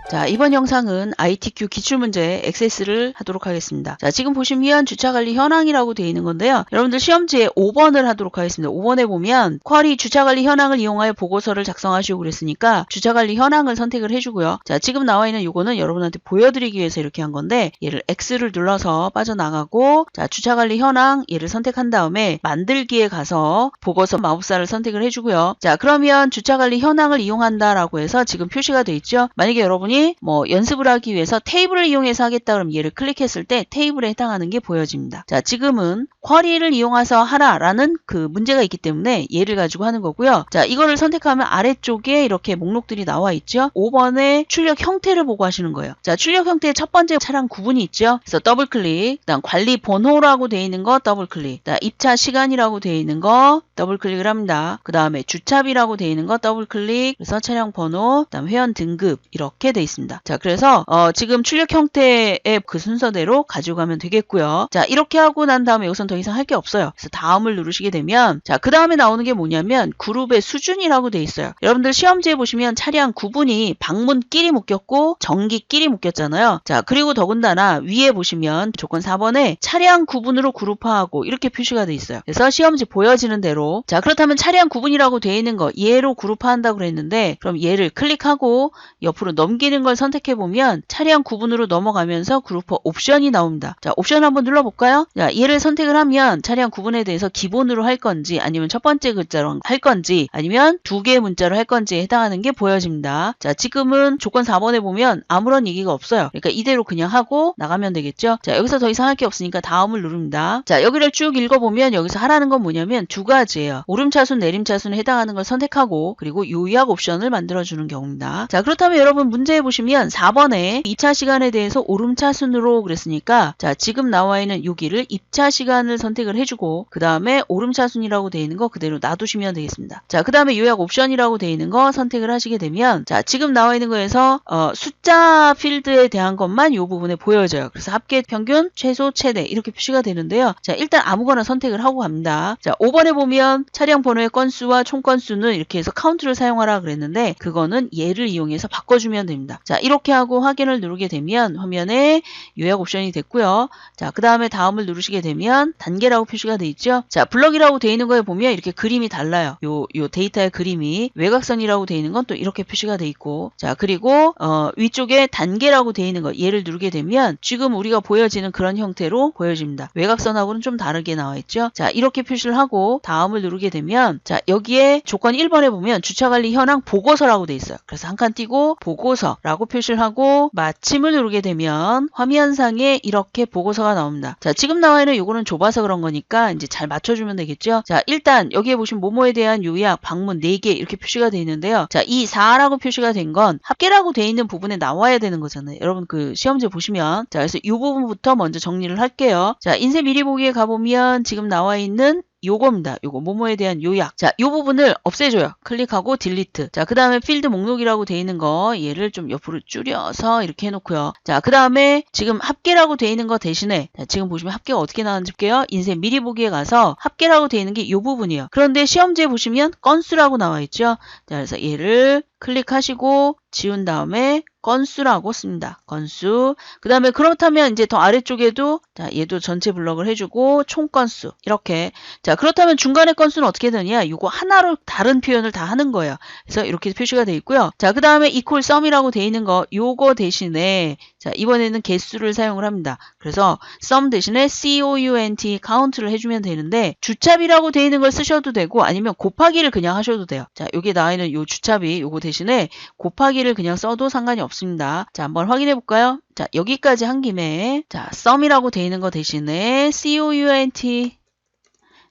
자, 이번 영상은 ITQ 기출문제 액세스를 하도록 하겠습니다. 자, 지금 보시면 주차관리 현황이라고 되어 있는 건데요. 여러분들 시험지에 5번을 하도록 하겠습니다. 5번에 보면 쿼리 주차관리 현황을 이용하여 보고서를 작성하시고 그랬으니까 주차관리 현황을 선택을 해주고요. 자, 지금 나와 있는 요거는 여러분한테 보여드리기 위해서 이렇게 한 건데 얘를 X를 눌러서 빠져나가고 자, 주차관리 현황 얘를 선택한 다음에 만들기에 가서 보고서 마법사를 선택을 해주고요. 자, 그러면 주차관리 현황을 이용한다라고 해서 지금 표시가 되어 있죠. 만약에 여러분이 뭐 연습을 하기 위해서 테이블을 이용해서 하겠다 그러면 얘를 클릭했을 때 테이블에 해당하는 게 보여집니다. 자, 지금은 쿼리를 이용해서 하라라는 그 문제가 있기 때문에 얘를 가지고 하는 거고요. 자, 이거를 선택하면 아래쪽에 이렇게 목록들이 나와 있죠. 5번에 출력 형태를 보고 하시는 거예요. 자, 출력 형태의 첫 번째 차량 구분이 있죠. 그래서 더블 클릭, 그다음 관리 번호라고 되어 있는 거 더블 클릭, 그다음 입차 시간이라고 되어 있는 거 더블 클릭을 합니다. 그 다음에 주차비라고 되어 있는 거 더블 클릭, 그래서 차량 번호, 그다음 회원 등급 이렇게 되어 있습니다. 자, 그래서 지금 출력 형태의 그 순서대로 가지고 가면 되겠고요. 자, 이렇게 하고 난 다음에 여기선 더 이상 할 게 없어요. 그래서 다음을 누르시게 되면 자, 그 다음에 나오는 게 뭐냐면 그룹의 수준이라고 되어 있어요. 여러분들 시험지에 보시면 차량 구분이 방문끼리 묶였고 정기끼리 묶였잖아요. 자, 그리고 더군다나 위에 보시면 조건 4번에 차량 구분으로 그룹화하고 이렇게 표시가 되어 있어요. 그래서 시험지 보여지는 대로 자, 그렇다면 차량 구분이라고 되어 있는 거 얘로 그룹화한다고 그랬는데 그럼 얘를 클릭하고 옆으로 넘기는 걸 선택해 보면 차량 구분으로 넘어가면서 그룹화 옵션이 나옵니다. 자, 옵션 한번 눌러볼까요? 자, 얘를 선택을 하면 차량 구분에 대해서 기본으로 할 건지 아니면 첫 번째 글자로 할 건지 아니면 두 개의 문자로 할 건지에 해당하는 게 보여집니다. 자, 지금은 조건 4번에 보면 아무런 얘기가 없어요. 그러니까 이대로 그냥 하고 나가면 되겠죠. 자, 여기서 더 이상 할 게 없으니까 다음을 누릅니다. 자, 여기를 쭉 읽어보면 여기서 하라는 건 뭐냐면 두 가지예요. 오름차순, 내림차순에 해당하는 걸 선택하고 그리고 요약 옵션을 만들어주는 경우입니다. 자, 그렇다면 여러분 문제에 보시면 4번에 입차 시간에 대해서 오름차순으로 그랬으니까 자, 지금 나와 있는 여기를 입차 시간을 선택을 해주고 그 다음에 오름차순이라고 되어 있는 거 그대로 놔두시면 되겠습니다. 자, 그 다음에 요약 옵션이라고 되어 있는 거 선택을 하시게 되면 자, 지금 나와 있는 거에서 숫자 필드에 대한 것만 이 부분에 보여져요. 그래서 합계, 평균, 최소, 최대 이렇게 표시가 되는데요. 자, 일단 아무거나 선택을 하고 갑니다. 자, 5번에 보면 차량 번호의 건수와 총 건수는 이렇게 해서 카운트를 사용하라 그랬는데 그거는 얘를 이용해서 바꿔주면 됩니다. 자, 이렇게 하고 확인을 누르게 되면 화면에 요약 옵션이 됐고요. 자, 그 다음에 다음을 누르시게 되면 단계라고 표시가 돼 있죠. 자, 블럭이라고 돼 있는 거에 보면 이렇게 그림이 달라요. 요 데이터의 그림이 외곽선이라고 돼 있는 건 또 이렇게 표시가 돼 있고 자, 그리고 위쪽에 단계라고 돼 있는 거 얘를 누르게 되면 지금 우리가 보여지는 그런 형태로 보여집니다. 외곽선하고는 좀 다르게 나와 있죠. 자, 이렇게 표시를 하고 다음을 누르게 되면 자, 여기에 조건 1번에 보면 주차관리 현황 보고서라고 돼 있어요. 그래서 한 칸 띄고 보고서라고 표시를 하고 마침을 누르게 되면 화면상에 이렇게 보고서가 나옵니다. 자, 지금 나와 있는 요거는 좁아서 그런 거니까 이제 잘 맞춰주면 되겠죠. 자, 일단 여기에 보시면 모모에 대한 요약, 방문 4개 이렇게 표시가 되어 있는데요. 자, 이 4라고 표시가 된 건 합계라고 되어 있는 부분에 나와야 되는 거잖아요. 여러분 그 시험지 보시면 자, 그래서 이 부분부터 먼저 정리를 할게요. 자, 인쇄 미리 보기에 가보면 지금 나와 있는 요겁니다. 요거 모모에 대한 요약. 자, 요 부분을 없애줘요. 클릭하고 딜리트. 자, 그 다음에 필드 목록이라고 되어 있는 거 얘를 좀 옆으로 줄여서 이렇게 해놓고요. 자, 그 다음에 지금 합계라고 되어 있는 거 대신에 자, 지금 보시면 합계가 어떻게 나왔는지 볼게요. 인쇄 미리 보기에 가서 합계라고 되어 있는 게 요 부분이에요. 그런데 시험지에 보시면 건수라고 나와 있죠. 자, 그래서 얘를 클릭하시고 지운 다음에 건수라고 씁니다. 건수. 그 다음에 그렇다면 이제 더 아래쪽에도 자, 얘도 전체 블럭을 해주고 총 건수 이렇게. 자, 그렇다면 중간에 건수는 어떻게 되냐? 이거 하나로 다른 표현을 다 하는 거예요. 그래서 이렇게 표시가 되어 있고요. 자, 그 다음에 equal sum이라고 되어 있는 거 요거 대신에 자, 이번에는 개수를 사용을 합니다. 그래서 sum 대신에 count count를 해주면 되는데 주차비라고 되어 있는 걸 쓰셔도 되고 아니면 곱하기를 그냥 하셔도 돼요. 자, 여기에 나와 있는 요 주차비 요거 대신에 곱하기를 그냥 써도 상관이 없습니다. 자, 한번 확인해 볼까요? 자, 여기까지 한 김에 자, sum이라고 되어 있는 거 대신에 count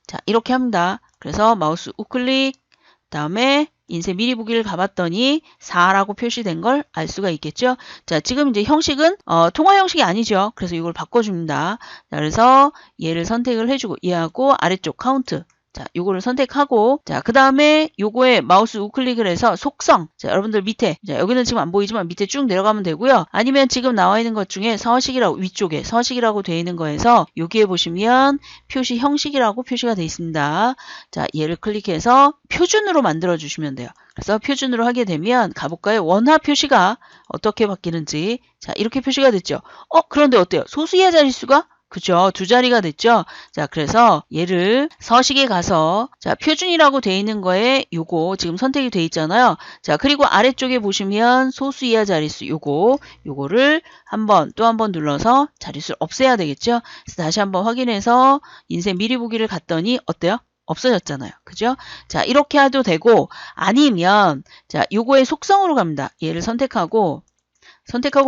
자, 이렇게 합니다. 그래서 마우스 우클릭, 다음에 인쇄 미리 보기를 가봤더니 4라고 표시된 걸 알 수가 있겠죠. 자, 지금 이제 형식은 통화 형식이 아니죠. 그래서 이걸 바꿔줍니다. 자, 그래서 얘를 선택을 해주고 얘하고 아래쪽 카운트. 자, 요거를 선택하고, 자, 그 다음에 요거에 마우스 우클릭을 해서 속성. 자, 여러분들 밑에, 자, 여기는 지금 안 보이지만 밑에 쭉 내려가면 되고요. 아니면 지금 나와 있는 것 중에 서식이라고, 위쪽에 서식이라고 되어 있는 거에서 여기에 보시면 표시 형식이라고 표시가 되어 있습니다. 자, 얘를 클릭해서 표준으로 만들어 주시면 돼요. 그래서 표준으로 하게 되면 가볼까요? 원화 표시가 어떻게 바뀌는지. 자, 이렇게 표시가 됐죠. 그런데 어때요? 소수 이하 자릿수가? 그죠? 두 자리가 됐죠? 자, 그래서 얘를 서식에 가서, 자, 표준이라고 돼 있는 거에 요거 지금 선택이 돼 있잖아요. 자, 그리고 아래쪽에 보시면 소수 이하 자릿수 요거를 또 한 번 눌러서 자릿수를 없애야 되겠죠? 그래서 다시 한번 확인해서 인쇄 미리 보기를 갔더니 어때요? 없어졌잖아요. 그죠? 자, 이렇게 해도 되고, 아니면, 자, 요거의 속성으로 갑니다. 얘를 선택하고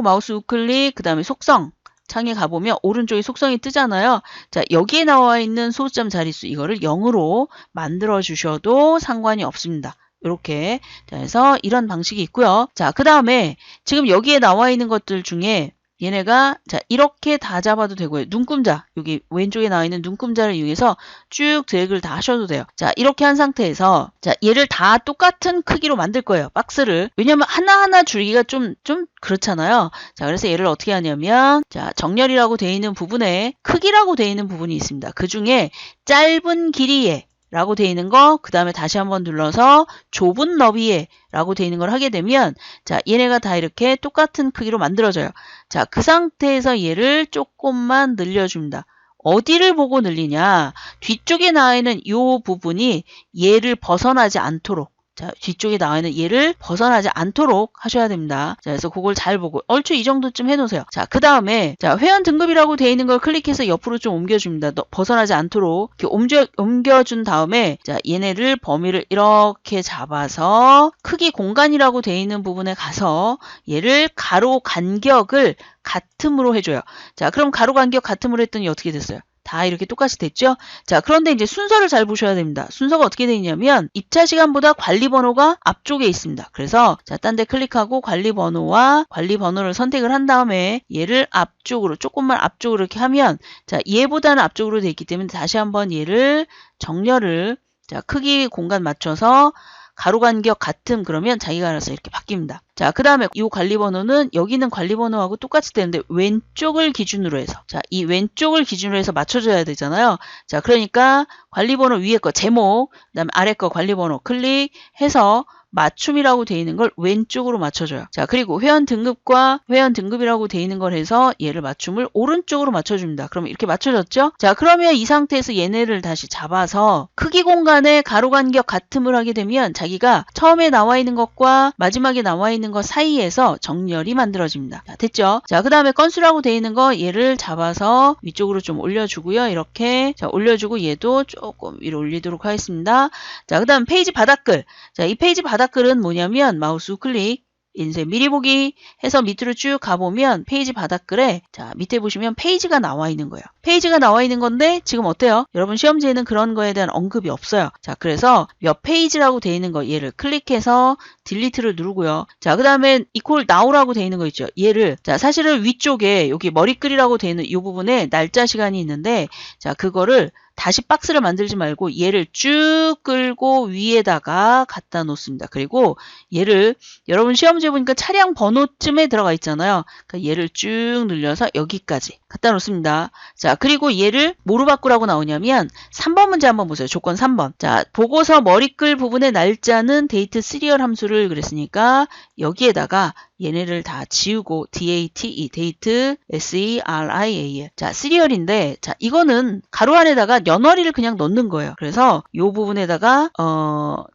마우스 우클릭, 그 다음에 속성. 창에 가보면 오른쪽에 속성이 뜨잖아요. 자, 여기에 나와 있는 소수점 자릿수 이거를 0으로 만들어 주셔도 상관이 없습니다. 이렇게. 자, 그래서 이런 방식이 있고요. 자, 그 다음에 지금 여기에 나와 있는 것들 중에 얘네가 자 이렇게 다 잡아도 되고요. 눈금자 여기 왼쪽에 나와 있는 눈금자를 이용해서 쭉 드래그를 다 하셔도 돼요. 자 이렇게 한 상태에서 자 얘를 다 똑같은 크기로 만들 거예요. 박스를. 왜냐면 하나하나 줄기가 좀 그렇잖아요. 자 그래서 얘를 어떻게 하냐면 자 정렬이라고 되어 있는 부분에 크기라고 되어 있는 부분이 있습니다. 그 중에 짧은 길이에 라고 되어 있는 거, 그 다음에 다시 한번 눌러서 좁은 너비에 라고 되어 있는 걸 하게 되면 자 얘네가 다 이렇게 똑같은 크기로 만들어져요. 자 그 상태에서 얘를 조금만 늘려줍니다. 어디를 보고 늘리냐? 뒤쪽에 나와 있는 이 부분이 얘를 벗어나지 않도록 자 뒤쪽에 나와 있는 얘를 벗어나지 않도록 하셔야 됩니다. 자 그래서 그걸 잘 보고 얼추 이 정도쯤 해놓으세요. 자 그 다음에 자 회원 등급이라고 되어 있는 걸 클릭해서 옆으로 좀 옮겨줍니다. 벗어나지 않도록 이렇게 옮겨준 다음에 자 얘네를 범위를 이렇게 잡아서 크기 공간이라고 되어 있는 부분에 가서 얘를 가로 간격을 같음으로 해줘요. 자 그럼 가로 간격 같음으로 했더니 어떻게 됐어요? 다 이렇게 똑같이 됐죠? 자, 그런데 이제 순서를 잘 보셔야 됩니다. 순서가 어떻게 되어 있냐면 입차 시간보다 관리 번호가 앞쪽에 있습니다. 그래서 자, 딴 데 클릭하고 관리 번호를 선택을 한 다음에 얘를 앞쪽으로 조금만 앞쪽으로 이렇게 하면 자, 얘보다는 앞쪽으로 되어 있기 때문에 다시 한번 얘를 정렬을 자, 크기 공간 맞춰서 가로 간격 같음 그러면 자기가 알아서 이렇게 바뀝니다. 자, 그 다음에 이 관리번호는 여기 있는 관리번호하고 똑같이 되는데 왼쪽을 기준으로 해서 자, 이 왼쪽을 기준으로 해서 맞춰줘야 되잖아요. 자, 그러니까 관리번호 위에 거 제목, 그 다음에 아래 거 관리번호 클릭해서 맞춤이라고 되어 있는 걸 왼쪽으로 맞춰줘요. 자, 그리고 회원 등급이라고 되어 있는 걸 해서 얘를 맞춤을 오른쪽으로 맞춰줍니다. 그러면 이렇게 맞춰졌죠? 자, 그러면 이 상태에서 얘네를 다시 잡아서 크기 공간에 가로 간격 같음을 하게 되면 자기가 처음에 나와 있는 것과 마지막에 나와 있는 것 사이에서 정렬이 만들어집니다. 자, 됐죠? 자, 그 다음에 건수라고 되어 있는 거 얘를 잡아서 위쪽으로 좀 올려주고요. 이렇게 자 올려주고 얘도 조금 위로 올리도록 하겠습니다. 자, 그 다음 페이지 바닥글. 자, 이 페이지 바닥글은 뭐냐면 마우스 우클릭 인쇄 미리 보기 해서 밑으로 쭉 가보면 페이지 바닥글에 자 밑에 보시면 페이지가 나와 있는 거예요. 페이지가 나와 있는 건데 지금 어때요? 여러분 시험지에는 그런 거에 대한 언급이 없어요. 자 그래서 몇 페이지라고 되어 있는 거 얘를 클릭해서 딜리트를 누르고요. 자 그 다음에 이퀄 now라고 되어 있는 거 있죠. 얘를 자 사실은 위쪽에 여기 머리글이라고 되어 있는 이 부분에 날짜 시간이 있는데 자 그거를 다시 박스를 만들지 말고 얘를 쭉 끌고 위에다가 갖다 놓습니다. 그리고 얘를 여러분 시험지에 보니까 차량 번호쯤에 들어가 있잖아요. 그러니까 얘를 쭉 늘려서 여기까지 갖다 놓습니다. 자 그리고 얘를 뭐로 바꾸라고 나오냐면 3번 문제 한번 보세요. 조건 3번. 자 보고서 머리글 부분의 날짜는 데이트 시리얼 함수를 그랬으니까 여기에다가 얘네를 다 지우고 DATE, 데이트, SERIAL. 자, 시리얼인데, 자, 이거는 가로 안에다가 연월일을 그냥 넣는 거예요. 그래서 이 부분에다가,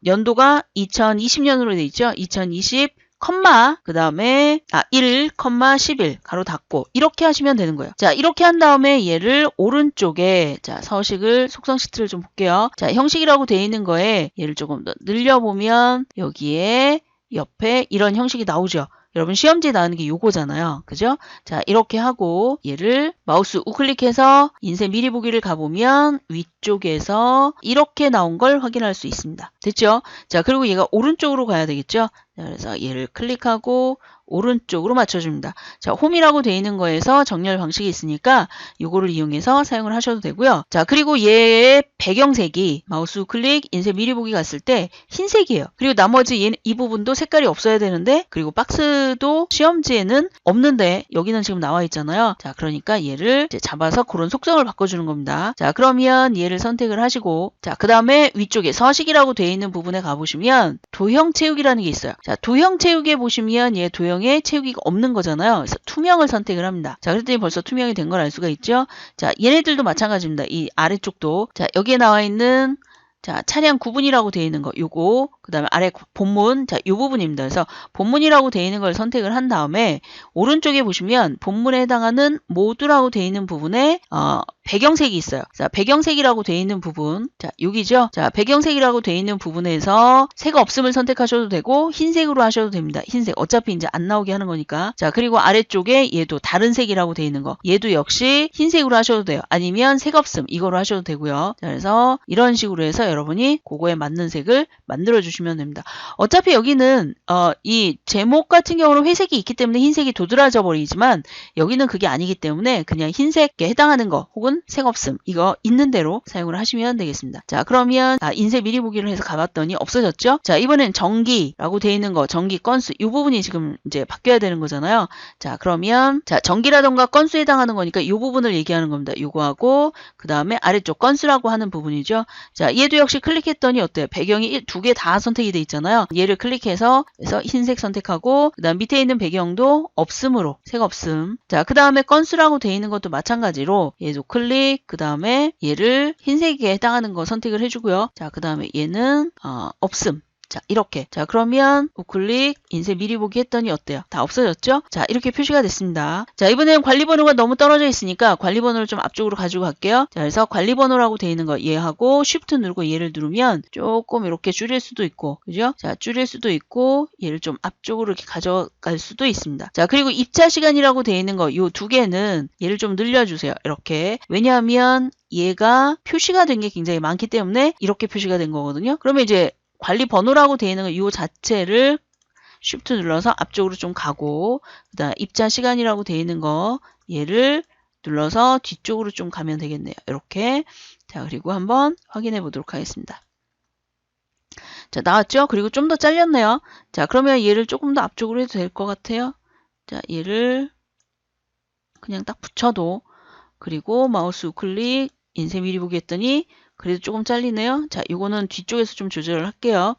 연도가 2020년으로 돼 있죠? 2020, 그 다음에 1, 11 가로 닫고 이렇게 하시면 되는 거예요. 자 이렇게 한 다음에 얘를 오른쪽에 자 서식을 속성 시트를 좀 볼게요. 자 형식이라고 되어 있는 거에 얘를 조금 더 늘려보면 여기에 옆에 이런 형식이 나오죠. 여러분 시험지에 나오는 게 요거잖아요. 그죠? 자, 이렇게 하고 얘를 마우스 우클릭해서 인쇄 미리 보기를 가보면 위쪽에서 이렇게 나온 걸 확인할 수 있습니다. 됐죠? 자, 그리고 얘가 오른쪽으로 가야 되겠죠? 자, 그래서 얘를 클릭하고 오른쪽으로 맞춰줍니다. 자, 홈이라고 되어 있는 거에서 정렬 방식이 있으니까 이거를 이용해서 사용을 하셔도 되고요. 자, 그리고 얘의 배경색이 마우스 우클릭 인쇄 미리 보기 갔을 때 흰색이에요. 그리고 나머지 이 부분도 색깔이 없어야 되는데, 그리고 박스도 시험지에는 없는데 여기는 지금 나와 있잖아요. 자, 그러니까 얘를 이제 잡아서 그런 속성을 바꿔주는 겁니다. 자, 그러면 얘를 선택을 하시고, 자, 그 다음에 위쪽에 서식이라고 되어 있는 부분에 가보시면 도형 채우기라는 게 있어요. 자, 도형 채우기에 보시면 얘 도형에 채우기가 없는 거잖아요. 그래서 투명을 선택을 합니다. 자, 그랬더니 벌써 투명이 된 걸 알 수가 있죠. 자, 얘네들도 마찬가지입니다. 이 아래쪽도. 자, 여기에 나와 있는 자, 차량 구분이라고 되어 있는 거 요거, 그 다음에 아래 본문, 자, 요 부분입니다. 그래서 본문이라고 되어 있는 걸 선택을 한 다음에 오른쪽에 보시면 본문에 해당하는 모두라고 되어 있는 부분에 배경색이 있어요. 자, 배경색이라고 되어 있는 부분, 자, 여기죠. 자, 배경색이라고 되어 있는 부분에서 색 없음을 선택하셔도 되고 흰색으로 하셔도 됩니다. 흰색, 어차피 이제 안 나오게 하는 거니까. 자, 그리고 아래쪽에 얘도 다른 색이라고 되어 있는 거, 얘도 역시 흰색으로 하셔도 돼요. 아니면 색 없음 이거로 하셔도 되고요. 자, 그래서 이런 식으로 해서 여러분이 그거에 맞는 색을 만들어 주시면 됩니다. 어차피 여기는 이 제목 같은 경우는 회색이 있기 때문에 흰색이 도드라져 버리지만 여기는 그게 아니기 때문에 그냥 흰색에 해당하는 거 혹은 색 없음 이거 있는 대로 사용을 하시면 되겠습니다. 자, 그러면 인쇄 미리 보기를 해서 가봤더니 없어졌죠? 자, 이번엔 전기라고 되어 있는 거, 전기 건수 이 부분이 지금 이제 바뀌어야 되는 거잖아요. 자, 그러면 자, 전기라던가 건수에 해당하는 거니까 이 부분을 얘기하는 겁니다. 요거하고 그 다음에 아래쪽 건수라고 하는 부분이죠. 자, 얘도 역시 클릭했더니 어때요? 배경이 두 개 다 선택이 돼 있잖아요. 얘를 클릭해서 그래서 흰색 선택하고 그 다음 밑에 있는 배경도 없음으로 색 없음. 자, 그 다음에 건수라고 되어 있는 것도 마찬가지로 얘도 클릭, 그 다음에 얘를 흰색에 해당하는 거 선택을 해주고요. 자, 그 다음에 얘는 없음. 자, 이렇게. 자, 그러면 우클릭 인쇄 미리 보기 했더니 어때요? 다 없어졌죠? 자, 이렇게 표시가 됐습니다. 자, 이번에는 관리번호가 너무 떨어져 있으니까 관리번호를 좀 앞쪽으로 가지고 갈게요. 자, 그래서 관리번호라고 되어 있는 거 얘하고 쉬프트 누르고 얘를 누르면 조금 이렇게 줄일 수도 있고, 그죠? 자, 줄일 수도 있고 얘를 좀 앞쪽으로 이렇게 가져갈 수도 있습니다. 자, 그리고 입차 시간이라고 되어 있는 거 요 두 개는 얘를 좀 늘려주세요. 이렇게. 왜냐하면 얘가 표시가 된 게 굉장히 많기 때문에 이렇게 표시가 된 거거든요. 그러면 이제 관리 번호라고 되어 있는 거 이 자체를 Shift 눌러서 앞쪽으로 좀 가고, 그 다음 입자 시간이라고 되어 있는 거 얘를 눌러서 뒤쪽으로 좀 가면 되겠네요. 이렇게. 자, 그리고 한번 확인해 보도록 하겠습니다. 자, 나왔죠? 그리고 좀 더 잘렸네요. 자, 그러면 얘를 조금 더 앞쪽으로 해도 될 것 같아요. 자, 얘를 그냥 딱 붙여도, 그리고 마우스 우클릭 인쇄 미리 보기 했더니 그래도 조금 잘리네요. 자, 이거는 뒤쪽에서 좀 조절을 할게요.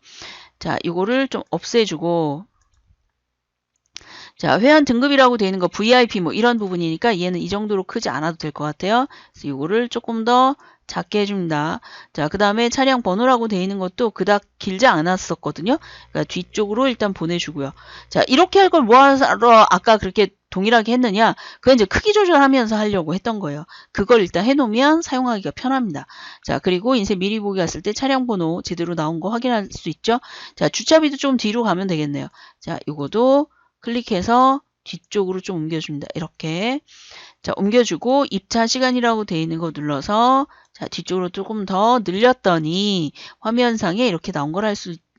자, 이거를 좀 없애주고, 자, 회원 등급이라고 되어 있는 거 VIP 뭐 이런 부분이니까 얘는 이 정도로 크지 않아도 될 것 같아요. 그래서 이거를 조금 더 작게 해줍니다. 자, 그 다음에 차량 번호라고 되어 있는 것도 그닥 길지 않았었거든요. 그러니까 뒤쪽으로 일단 보내주고요. 자, 이렇게 할 걸 뭐하러 아까 그렇게 동일하게 했느냐? 그건 이제 크기 조절하면서 하려고 했던 거예요. 그걸 일단 해놓으면 사용하기가 편합니다. 자, 그리고 인쇄 미리 보기 갔을 때 차량 번호 제대로 나온 거 확인할 수 있죠? 자, 주차비도 좀 뒤로 가면 되겠네요. 자, 이거도 클릭해서 뒤쪽으로 좀 옮겨줍니다. 이렇게. 자, 옮겨주고 입차 시간이라고 되어 있는 거 눌러서 자, 뒤쪽으로 조금 더 늘렸더니 화면상에 이렇게 나온 걸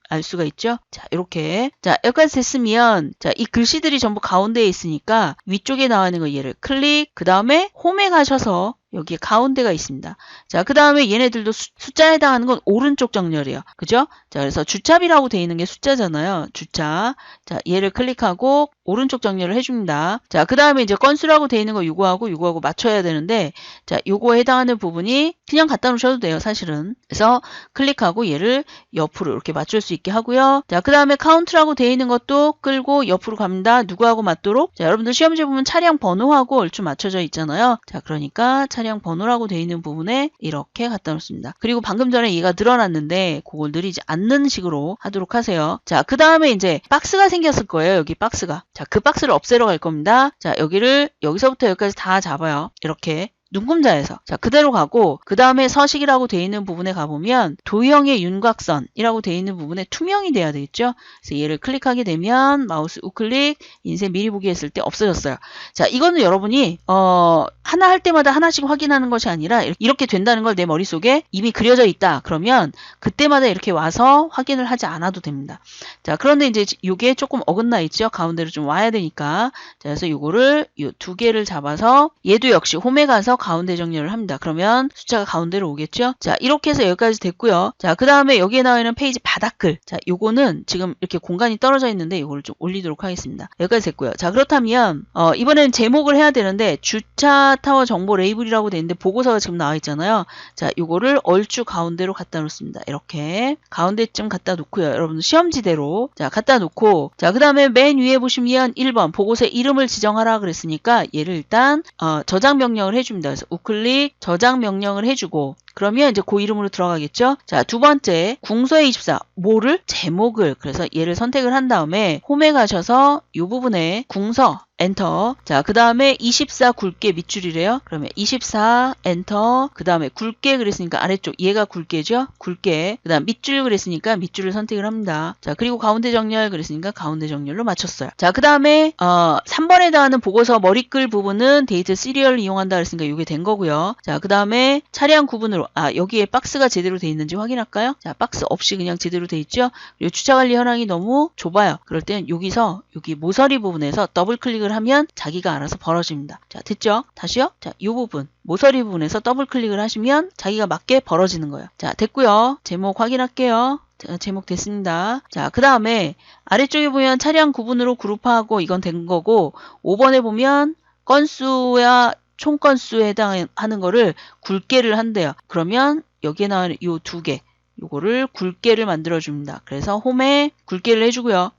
알 수가 있죠. 자, 이렇게. 자, 여기까지 됐으면 자, 이 글씨들이 전부 가운데에 있으니까 위쪽에 나와 있는 거 얘를 클릭, 그 다음에 홈에 가셔서 여기에 가운데가 있습니다. 자, 그 다음에 얘네들도 숫자에 해당하는 건 오른쪽 정렬이에요. 그죠? 자, 그래서 주차비라고 되어 있는 게 숫자잖아요. 주차. 자, 얘를 클릭하고 오른쪽 정렬을 해줍니다. 자, 그 다음에 이제 건수라고 되어 있는 거 요거하고 맞춰야 되는데, 자, 요거에 해당하는 부분이 그냥 갖다 놓으셔도 돼요, 사실은. 그래서 클릭하고 얘를 옆으로 이렇게 맞출 수 있게 하고요. 자, 그 다음에 카운트라고 되어 있는 것도 끌고 옆으로 갑니다. 누구하고 맞도록? 자, 여러분들 시험지에 보면 차량 번호하고 얼추 맞춰져 있잖아요. 자, 그러니까 차량 번호라고 되어 있는 부분에 이렇게 갖다 놓습니다. 그리고 방금 전에 얘가 늘어났는데 그걸 느리지 않는 식으로 하도록 하세요. 자, 그 다음에 이제 박스가 생겼을 거예요. 여기 박스가. 자, 그 박스를 없애러 갈 겁니다. 자, 여기를 여기서부터 여기까지 다 잡아요. 이렇게 눈금자에서. 자, 그대로 가고 그 다음에 서식이라고 되어 있는 부분에 가보면 도형의 윤곽선이라고 되어 있는 부분에 투명이 돼야 되겠죠. 그래서 얘를 클릭하게 되면 마우스 우클릭 인쇄 미리 보기 했을 때 없어졌어요. 자, 이거는 여러분이 하나 할 때마다 하나씩 확인하는 것이 아니라 이렇게 된다는 걸 내 머릿속에 이미 그려져 있다. 그러면 그때마다 이렇게 와서 확인을 하지 않아도 됩니다. 자, 그런데 이제 이게 조금 어긋나 있죠. 가운데로 좀 와야 되니까. 자, 그래서 요거를 요 두 개를 잡아서 얘도 역시 홈에 가서 가운데 정렬을 합니다. 그러면 숫자가 가운데로 오겠죠. 자, 이렇게 해서 여기까지 됐고요. 자, 그 다음에 여기에 나와 있는 페이지 바닥글. 자, 요거는 지금 이렇게 공간이 떨어져 있는데 요거를 좀 올리도록 하겠습니다. 여기까지 됐고요. 자, 그렇다면 이번에는 제목을 해야 되는데 주차 타워 정보 레이블이라고 되어 있는데 보고서가 지금 나와 있잖아요. 자, 요거를 얼추 가운데로 갖다 놓습니다. 이렇게 가운데쯤 갖다 놓고요. 여러분 시험지대로 자 갖다 놓고 자, 그 다음에 맨 위에 보시면 1번 보고서의 이름을 지정하라 그랬으니까 얘를 일단 저장 명령을 해줍니다. 그래서 우클릭 저장 명령을 해주고 그러면 이제 그 이름으로 들어가겠죠. 자, 두 번째 궁서의 24 뭐를? 제목을. 그래서 얘를 선택을 한 다음에 홈에 가셔서 이 부분에 궁서 엔터. 자, 그 다음에 24 굵게 밑줄이래요. 그러면 24 엔터. 그 다음에 굵게 그랬으니까 아래쪽 얘가 굵게죠. 굵게. 그 다음 밑줄 그랬으니까 밑줄을 선택을 합니다. 자, 그리고 가운데 정렬 그랬으니까 가운데 정렬로 맞췄어요. 자, 그 다음에 3번에 해당하는 보고서 머리글 부분은 데이트 시리얼을 이용한다 그랬으니까 이게 된 거고요. 자, 그 다음에 차량 구분으로 여기에 박스가 제대로 돼 있는지 확인할까요? 자, 박스 없이 그냥 제대로 돼 있죠. 그리고 주차관리 현황이 너무 좁아요. 그럴 때는 여기서 여기 모서리 부분에서 더블 클릭을 하면 자기가 알아서 벌어집니다. 자, 됐죠? 다시요. 자, 이 부분 모서리 부분에서 더블 클릭을 하시면 자기가 맞게 벌어지는 거예요. 자, 됐고요. 제목 확인할게요. 자, 제목 됐습니다. 자, 그 다음에 아래쪽에 보면 차량 구분으로 그룹화하고 이건 된 거고 5번에 보면 건수와 총 건수에 해당하는 거를 굵게를 한대요. 그러면 여기에 나오는 이 두 개 요거를 굵게를 만들어 줍니다. 그래서 홈에 굵게를 해주고요.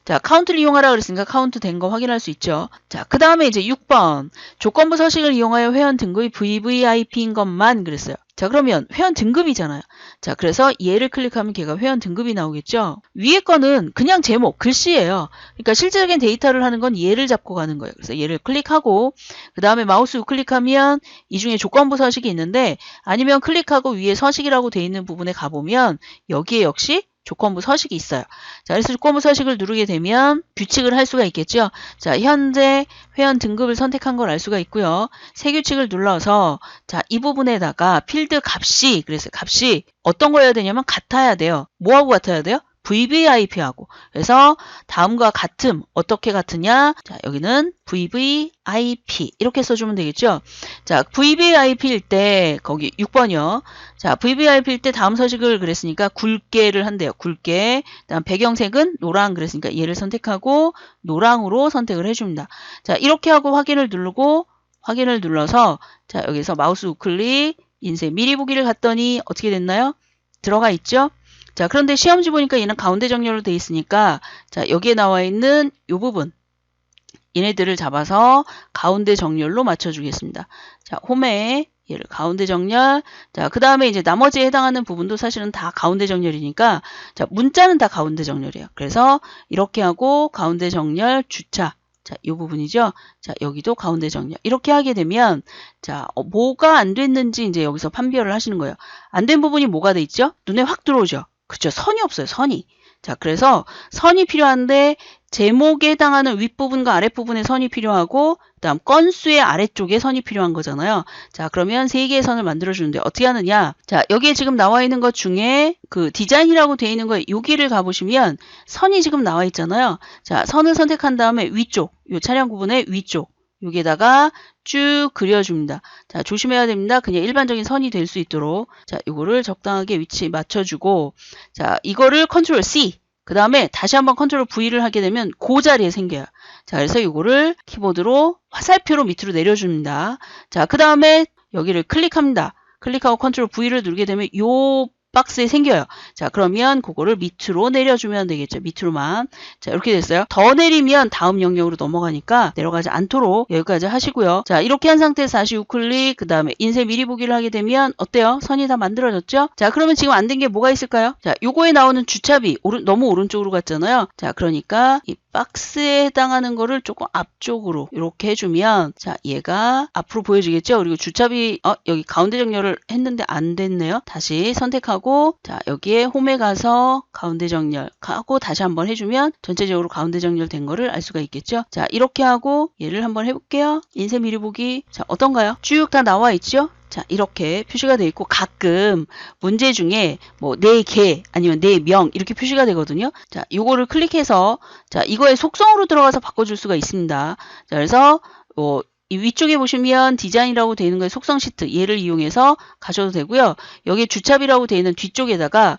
자, 카운트를 이용하라 그랬으니까 카운트 된 거 확인할 수 있죠. 자, 그 다음에 이제 6번 조건부 서식을 이용하여 회원 등급이 VVIP인 것만 그랬어요. 자, 그러면 회원 등급이잖아요. 자, 그래서 얘를 클릭하면 걔가 회원 등급이 나오겠죠. 위에 거는 그냥 제목, 글씨예요. 그러니까 실질적인 데이터를 하는 건 얘를 잡고 가는 거예요. 그래서 얘를 클릭하고 그 다음에 마우스 우클릭하면 이 중에 조건부 서식이 있는데 아니면 클릭하고 위에 서식이라고 돼 있는 부분에 가보면 여기에 역시 조건부 서식이 있어요. 자, 그래서 조건부 서식을 누르게 되면 규칙을 할 수가 있겠죠. 자, 현재 회원 등급을 선택한 걸 알 수가 있고요. 새 규칙을 눌러서 자, 이 부분에다가 필드 값이 그래서 값이 어떤 거여야 되냐면 같아야 돼요. 뭐하고 같아야 돼요? VVIP하고. 그래서 다음과 같음 어떻게 같으냐? 자, 여기는 VVIP 이렇게 써주면 되겠죠. 자, VVIP일 때 거기 6번이요. 자, VVIP일 때 다음 서식을 그랬으니까 굵게를 한대요. 굵게. 그다음 배경색은 노랑 그랬으니까 얘를 선택하고 노랑으로 선택을 해줍니다. 자, 이렇게 하고 확인을 누르고 확인을 눌러서 자, 여기서 마우스 우클릭 인쇄 미리 보기를 갔더니 어떻게 됐나요? 들어가 있죠. 자, 그런데 시험지 보니까 얘는 가운데 정렬로 돼 있으니까 자, 여기에 나와 있는 이 부분 얘네들을 잡아서 가운데 정렬로 맞춰주겠습니다. 자, 홈에 얘를 가운데 정렬. 자, 그 다음에 이제 나머지에 해당하는 부분도 사실은 다 가운데 정렬이니까 자, 문자는 다 가운데 정렬이에요. 그래서 이렇게 하고 가운데 정렬 주차. 자, 이 부분이죠. 자, 여기도 가운데 정렬. 이렇게 하게 되면 자, 뭐가 안 됐는지 이제 여기서 판별을 하시는 거예요. 안 된 부분이 뭐가 돼 있죠? 눈에 확 들어오죠. 그쵸? 선이 없어요. 선이. 자, 그래서 선이 필요한데 제목에 해당하는 윗부분과 아랫부분에 선이 필요하고 그다음 건수의 아래쪽에 선이 필요한 거잖아요. 자, 그러면 세 개의 선을 만들어 주는데 어떻게 하느냐? 자, 여기에 지금 나와 있는 것 중에 그 디자인이라고 되어 있는 거에 여기를 가 보시면 선이 지금 나와 있잖아요. 자, 선을 선택한 다음에 위쪽, 요 차량 구분의 위쪽 여기에다가 쭉 그려줍니다. 자, 조심해야 됩니다. 그냥 일반적인 선이 될 수 있도록. 자, 이거를 적당하게 위치 맞춰주고, 자, 이거를 컨트롤 C. 그 다음에 다시 한번 컨트롤 V를 하게 되면 그 자리에 생겨요. 자, 그래서 이거를 키보드로 화살표로 밑으로 내려줍니다. 자, 그 다음에 여기를 클릭합니다. 클릭하고 컨트롤 V를 누르게 되면 요 박스에 생겨요. 자, 그러면 그거를 밑으로 내려주면 되겠죠. 밑으로만. 자, 이렇게 됐어요. 더 내리면 다음 영역으로 넘어가니까 내려가지 않도록 여기까지 하시고요. 자, 이렇게 한 상태에서 다시 우클릭, 그 다음에 인쇄 미리 보기를 하게 되면 어때요? 선이 다 만들어졌죠? 자, 그러면 지금 안 된 게 뭐가 있을까요? 자, 요거에 나오는 주차비 너무 오른쪽으로 갔잖아요. 자, 그러니까 이 박스에 해당하는 거를 조금 앞쪽으로 이렇게 해주면 자 얘가 앞으로 보여지겠죠. 그리고 주차비 여기 가운데 정렬을 했는데 안 됐네요. 다시 선택하고 자 여기에 홈에 가서 가운데 정렬하고 다시 한번 해주면 전체적으로 가운데 정렬된 거를 알 수가 있겠죠. 자 이렇게 하고 얘를 한번 해볼게요. 인쇄 미리 보기. 자 어떤가요? 쭉 다 나와 있죠. 자 이렇게 표시가 되어 있고 가끔 문제 중에 뭐 내 개 아니면 내 명 이렇게 표시가 되거든요. 자 요거를 클릭해서 자 이거의 속성으로 들어가서 바꿔줄 수가 있습니다. 자 그래서 이 위쪽에 보시면 디자인이라고 되어 있는 거에 속성 시트 얘를 이용해서 가셔도 되고요. 여기 주차비라고 되어 있는 뒤쪽에다가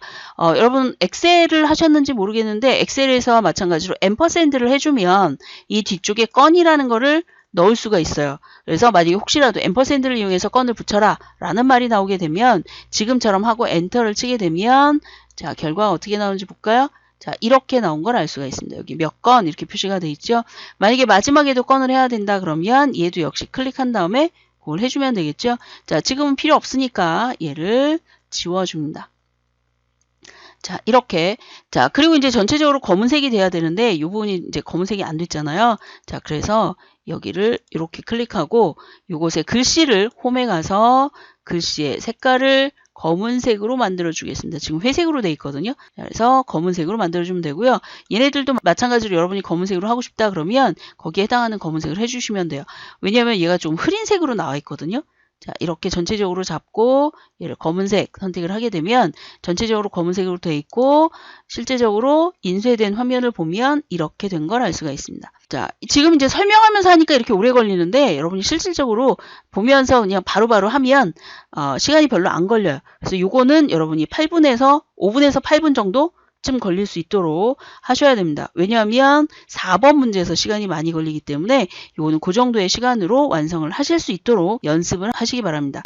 여러분 엑셀을 하셨는지 모르겠는데 엑셀에서 마찬가지로 앰퍼샌드를 해주면 이 뒤쪽에 건이라는 거를 넣을 수가 있어요. 그래서 만약에 혹시라도 앰퍼샌드를 이용해서 건을 붙여라 라는 말이 나오게 되면 지금처럼 하고 엔터를 치게 되면 자 결과가 어떻게 나오는지 볼까요? 자 이렇게 나온 걸 알 수가 있습니다. 여기 몇 건 이렇게 표시가 돼 있죠. 만약에 마지막에도 건을 해야 된다 그러면 얘도 역시 클릭한 다음에 그걸 해주면 되겠죠. 자 지금은 필요 없으니까 얘를 지워줍니다. 자 이렇게 자 그리고 이제 전체적으로 검은색이 돼야 되는데 이 부분이 이제 검은색이 안 됐잖아요. 자 그래서 여기를 이렇게 클릭하고 요것에 글씨를 홈에 가서 글씨의 색깔을 검은색으로 만들어 주겠습니다. 지금 회색으로 돼 있거든요. 그래서 검은색으로 만들어 주면 되고요. 얘네들도 마찬가지로 여러분이 검은색으로 하고 싶다 그러면 거기에 해당하는 검은색을 해주시면 돼요. 왜냐하면 얘가 좀 흐린 색으로 나와 있거든요. 자 이렇게 전체적으로 잡고 얘를 검은색 선택을 하게 되면 전체적으로 검은색으로 되어 있고 실제적으로 인쇄된 화면을 보면 이렇게 된 걸 알 수가 있습니다. 자 지금 이제 설명하면서 하니까 이렇게 오래 걸리는데 여러분이 실질적으로 보면서 그냥 바로바로 하면 시간이 별로 안 걸려요. 그래서 요거는 여러분이 5분에서 8분 정도 쯤 걸릴 수 있도록 하셔야 됩니다. 왜냐하면 4번 문제에서 시간이 많이 걸리기 때문에 이거는 그 정도의 시간으로 완성을 하실 수 있도록 연습을 하시기 바랍니다.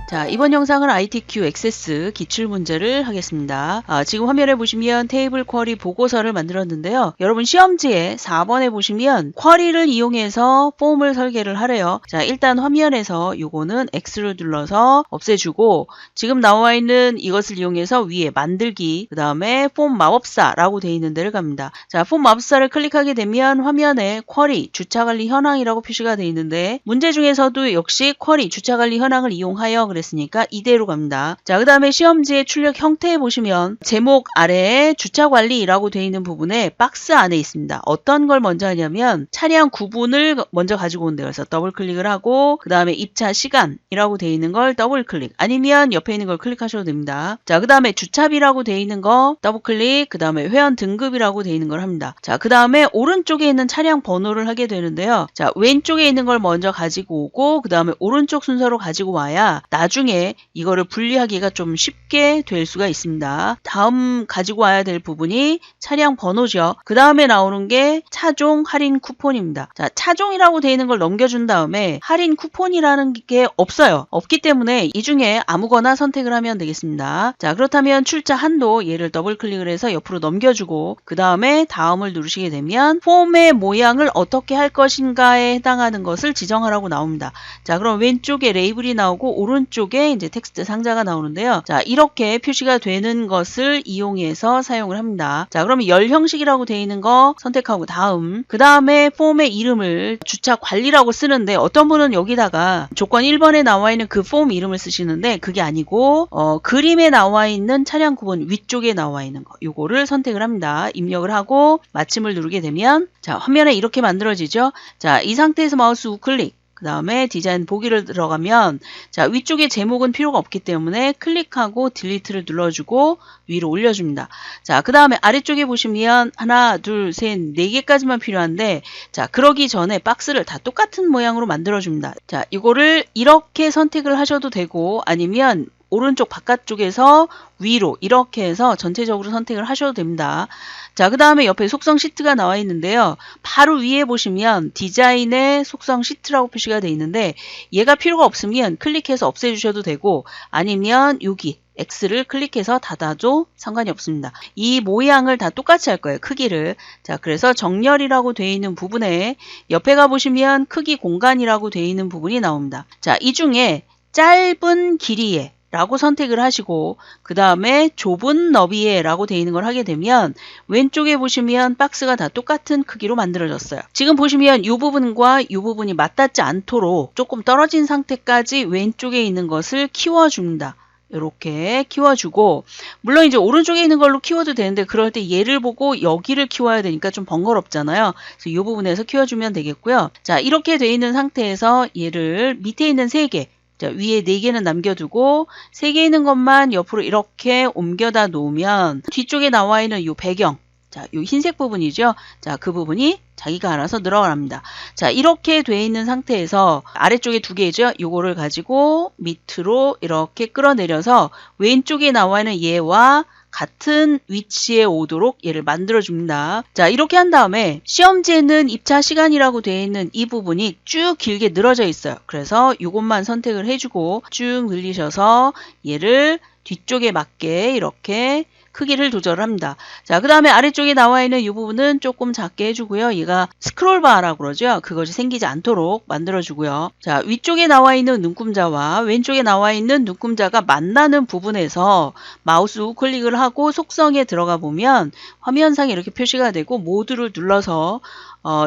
자, 이번 영상은 ITQ 액세스 기출문제를 하겠습니다. 지금 화면에 보시면 테이블 쿼리 보고서를 만들었는데요. 여러분 시험지에 4번에 보시면 쿼리를 이용해서 폼을 설계를 하래요. 자, 일단 화면에서 요거는 X를 눌러서 없애주고 지금 나와 있는 이것을 이용해서 위에 만들기 그 다음에 폼 마법사라고 되어 있는 데를 갑니다. 자, 폼 마법사를 클릭하게 되면 화면에 쿼리 주차관리 현황이라고 표시가 되어 있는데 문제 중에서도 역시 쿼리 주차관리 현황을 이용하여 그랬으니까 이대로 갑니다. 자, 그 다음에 시험지의 출력 형태에 보시면 제목 아래에 주차관리라고 되어 있는 부분에 박스 안에 있습니다. 어떤 걸 먼저 하냐면 차량 구분을 먼저 가지고 온대요. 그래서 더블 클릭을 하고 그 다음에 입차 시간이라고 되어 있는 걸 더블 클릭 아니면 옆에 있는 걸 클릭하셔도 됩니다. 자, 그 다음에 주차비라고 되어 있는 거 더블 클릭 그 다음에 회원 등급이라고 되어 있는 걸 합니다. 자, 그 다음에 오른쪽에 있는 차량 번호를 하게 되는데요. 자, 왼쪽에 있는 걸 먼저 가지고 오고 그 다음에 오른쪽 순서로 가지고 와야 나중에 이거를 분리하기가 좀 쉽게 될 수가 있습니다. 다음 가지고 와야 될 부분이 차량 번호죠. 그 다음에 나오는 게 차종 할인 쿠폰입니다. 자, 차종이라고 되어 있는 걸 넘겨준 다음에 할인 쿠폰이라는 게 없어요. 없기 때문에 이 중에 아무거나 선택을 하면 되겠습니다. 자, 그렇다면 출차 한도 얘를 더블 클릭을 해서 옆으로 넘겨주고 그 다음에 다음을 누르시게 되면 폼의 모양을 어떻게 할 것인가에 해당하는 것을 지정하라고 나옵니다. 자, 그럼 왼쪽에 레이블이 나오고 오른쪽에 이제 텍스트 상자가 나오는데요. 자, 이렇게 표시가 되는 것을 이용해서 사용을 합니다. 자, 그러면 열 형식이라고 되어 있는 거 선택하고 다음 그 다음에 폼의 이름을 주차 관리라고 쓰는데 어떤 분은 여기다가 조건 1번에 나와 있는 그 폼 이름을 쓰시는데 그게 아니고 그림에 나와 있는 차량 구분 위쪽에 나와 있는 거 요거를 선택을 합니다. 입력을 하고 마침을 누르게 되면 자, 화면에 이렇게 만들어지죠. 자, 이 상태에서 마우스 우클릭 그 다음에 디자인 보기를 들어가면 자, 위쪽에 제목은 필요가 없기 때문에 클릭하고 딜리트를 눌러주고 위로 올려줍니다. 자, 그 다음에 아래쪽에 보시면 하나, 둘, 셋, 네 개까지만 필요한데 자, 그러기 전에 박스를 다 똑같은 모양으로 만들어줍니다. 자, 이거를 이렇게 선택을 하셔도 되고 아니면 오른쪽 바깥쪽에서 위로 이렇게 해서 전체적으로 선택을 하셔도 됩니다. 자, 그 다음에 옆에 속성 시트가 나와 있는데요. 바로 위에 보시면 디자인의 속성 시트라고 표시가 되어 있는데 얘가 필요가 없으면 클릭해서 없애주셔도 되고 아니면 여기 X를 클릭해서 닫아도 상관이 없습니다. 이 모양을 다 똑같이 할 거예요. 크기를. 자, 그래서 정렬이라고 되어 있는 부분에 옆에 가보시면 크기 공간이라고 되어 있는 부분이 나옵니다. 자, 이 중에 짧은 길이에 라고 선택을 하시고 그 다음에 좁은 너비에 라고 되어 있는 걸 하게 되면 왼쪽에 보시면 박스가 다 똑같은 크기로 만들어졌어요. 지금 보시면 이 부분과 이 부분이 맞닿지 않도록 조금 떨어진 상태까지 왼쪽에 있는 것을 키워줍니다. 이렇게 키워주고 물론 이제 오른쪽에 있는 걸로 키워도 되는데 그럴 때 얘를 보고 여기를 키워야 되니까 좀 번거롭잖아요. 그래서 이 부분에서 키워주면 되겠고요. 자, 이렇게 돼 있는 상태에서 얘를 밑에 있는 3개 자, 위에 4개는 남겨두고 3개 있는 것만 옆으로 이렇게 옮겨다 놓으면 뒤쪽에 나와 있는 이 배경 자, 이 흰색 부분이죠. 자, 그 부분이 자기가 알아서 늘어납니다. 자, 이렇게 돼 있는 상태에서 아래쪽에 2개죠. 요거를 가지고 밑으로 이렇게 끌어내려서 왼쪽에 나와 있는 얘와 같은 위치에 오도록 얘를 만들어줍니다. 자, 이렇게 한 다음에 시험지에는 입차 시간이라고 되어 있는 이 부분이 쭉 길게 늘어져 있어요. 그래서 이것만 선택을 해주고 쭉 늘리셔서 얘를 뒤쪽에 맞게 이렇게 크기를 조절합니다. 자, 그 다음에 아래쪽에 나와 있는 이 부분은 조금 작게 해주고요. 얘가 스크롤바라고 그러죠. 그것이 생기지 않도록 만들어주고요. 자, 위쪽에 나와 있는 눈금자와 왼쪽에 나와 있는 눈금자가 만나는 부분에서 마우스 우클릭을 하고 속성에 들어가 보면 화면상에 이렇게 표시가 되고 모두를 눌러서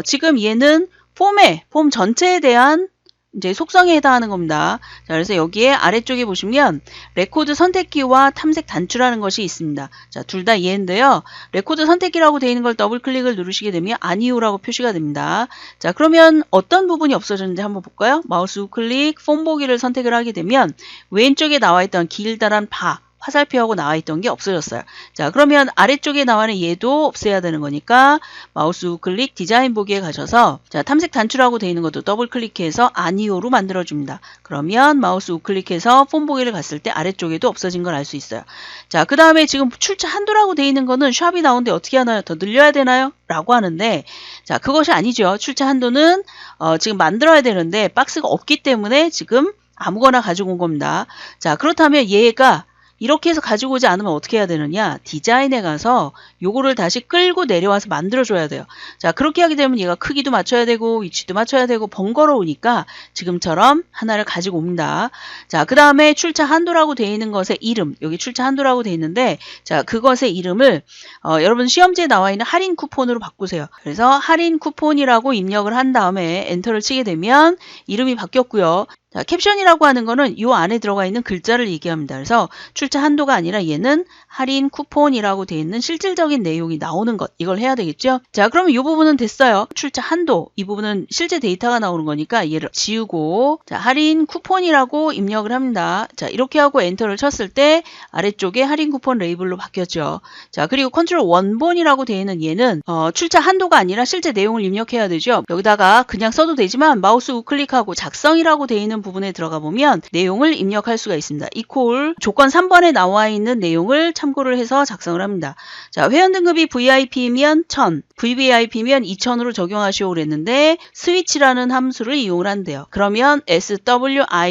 지금 얘는 폼 전체에 대한 이제 속성에 해당하는 겁니다. 자, 그래서 여기에 아래쪽에 보시면 레코드 선택키와 탐색 단추라는 것이 있습니다. 자, 둘 다 얘인데요. 레코드 선택키라고 되어 있는 걸 더블 클릭을 누르시게 되면 아니오라고 표시가 됩니다. 자, 그러면 어떤 부분이 없어졌는지 한번 볼까요? 마우스 우클릭, 폼 보기를 선택을 하게 되면 왼쪽에 나와 있던 길다란 화살표하고 나와 있던 게 없어졌어요. 자, 그러면 아래쪽에 나와 있는 얘도 없애야 되는 거니까 마우스 우클릭 디자인 보기에 가셔서 자, 탐색 단추라고 되어 있는 것도 더블 클릭해서 아니오로 만들어줍니다. 그러면 마우스 우클릭해서 폼 보기를 갔을 때 아래쪽에도 없어진 걸 알 수 있어요. 자, 그 다음에 지금 출처 한도라고 되어 있는 거는 샵이 나오는데 어떻게 하나요? 더 늘려야 되나요? 라고 하는데 자, 그것이 아니죠. 출처 한도는 지금 만들어야 되는데 박스가 없기 때문에 지금 아무거나 가지고 온 겁니다. 자, 그렇다면 얘가 이렇게 해서 가지고 오지 않으면 어떻게 해야 되느냐? 디자인에 가서 요거를 다시 끌고 내려와서 만들어줘야 돼요. 자, 그렇게 하게 되면 얘가 크기도 맞춰야 되고 위치도 맞춰야 되고 번거로우니까 지금처럼 하나를 가지고 옵니다. 자, 그 다음에 출처 한도라고 되어 있는 것의 이름, 여기 출처 한도라고 되어 있는데 자, 그것의 이름을 여러분 시험지에 나와 있는 할인 쿠폰으로 바꾸세요. 그래서 할인 쿠폰이라고 입력을 한 다음에 엔터를 치게 되면 이름이 바뀌었고요. 자, 캡션이라고 하는 거는 이 안에 들어가 있는 글자를 얘기합니다. 그래서 출처 한도가 아니라 얘는 할인 쿠폰이라고 되어 있는 실질적인 내용이 나오는 것. 이걸 해야 되겠죠? 자, 그러면 이 부분은 됐어요. 출처 한도. 이 부분은 실제 데이터가 나오는 거니까 얘를 지우고 자, 할인 쿠폰이라고 입력을 합니다. 자, 이렇게 하고 엔터를 쳤을 때 아래쪽에 할인 쿠폰 레이블로 바뀌었죠. 자, 그리고 컨트롤 원본이라고 되어 있는 얘는 출처 한도가 아니라 실제 내용을 입력해야 되죠. 여기다가 그냥 써도 되지만 마우스 우클릭하고 작성이라고 되어 있는 부분에 들어가 보면 내용을 입력할 수가 있습니다. 이퀄 조건 3번에 나와 있는 내용을 참고를 해서 작성을 합니다. 자, 회원 등급이 VIP면 1000, VVIP면 2000으로 적용하시오 그랬는데 스위치라는 함수를 이용을 한대요. 그러면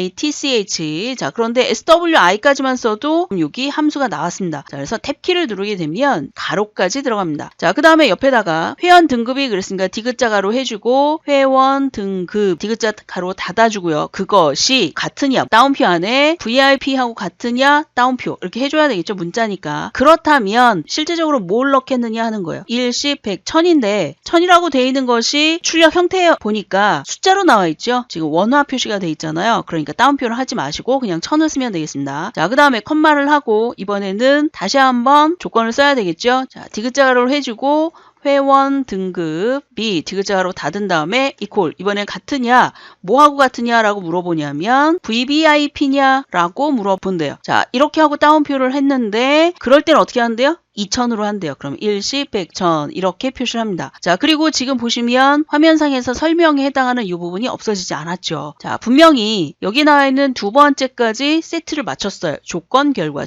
SWITCH 자, 그런데 SWI까지만 써도 여기 함수가 나왔습니다. 자, 그래서 탭키를 누르게 되면 가로까지 들어갑니다. 자, 그 다음에 옆에다가 회원 등급이 그랬으니까 디귿자 가로 해주고 회원 등급 디귿자 가로 닫아주고요. 그것이 같으냐 따옴표 안에 VIP하고 같으냐 따옴표 이렇게 해줘야 되겠죠. 문자니까. 그렇다면 실제적으로 뭘 넣겠느냐 하는 거예요. 1, 10, 100, 1000인데 1000이라고 되어 있는 것이 출력 형태 보니까 숫자로 나와 있죠. 지금 원화 표시가 되어 있잖아요. 그러니까 따옴표를 하지 마시고 그냥 1000을 쓰면 되겠습니다. 자, 그 다음에 컴마를 하고 이번에는 다시 한번 조건을 써야 되겠죠. 자, 디귿자 가로를 해주고 회원 등급이 디귿자 가로 닫은 다음에 이퀄 이번엔 같으냐 뭐하고 같으냐라고 물어보냐면 VVIP냐라고 물어본대요. 자, 이렇게 하고 따옴표를 했는데 그럴 때는 어떻게 하는데요? 2000으로 한대요. 그럼 1, 10, 100, 1000 이렇게 표시를 합니다. 자, 그리고 지금 보시면 화면상에서 설명에 해당하는 이 부분이 없어지지 않았죠. 자, 분명히 여기 나와 있는 두 번째까지 세트를 맞췄어요. 조건 결과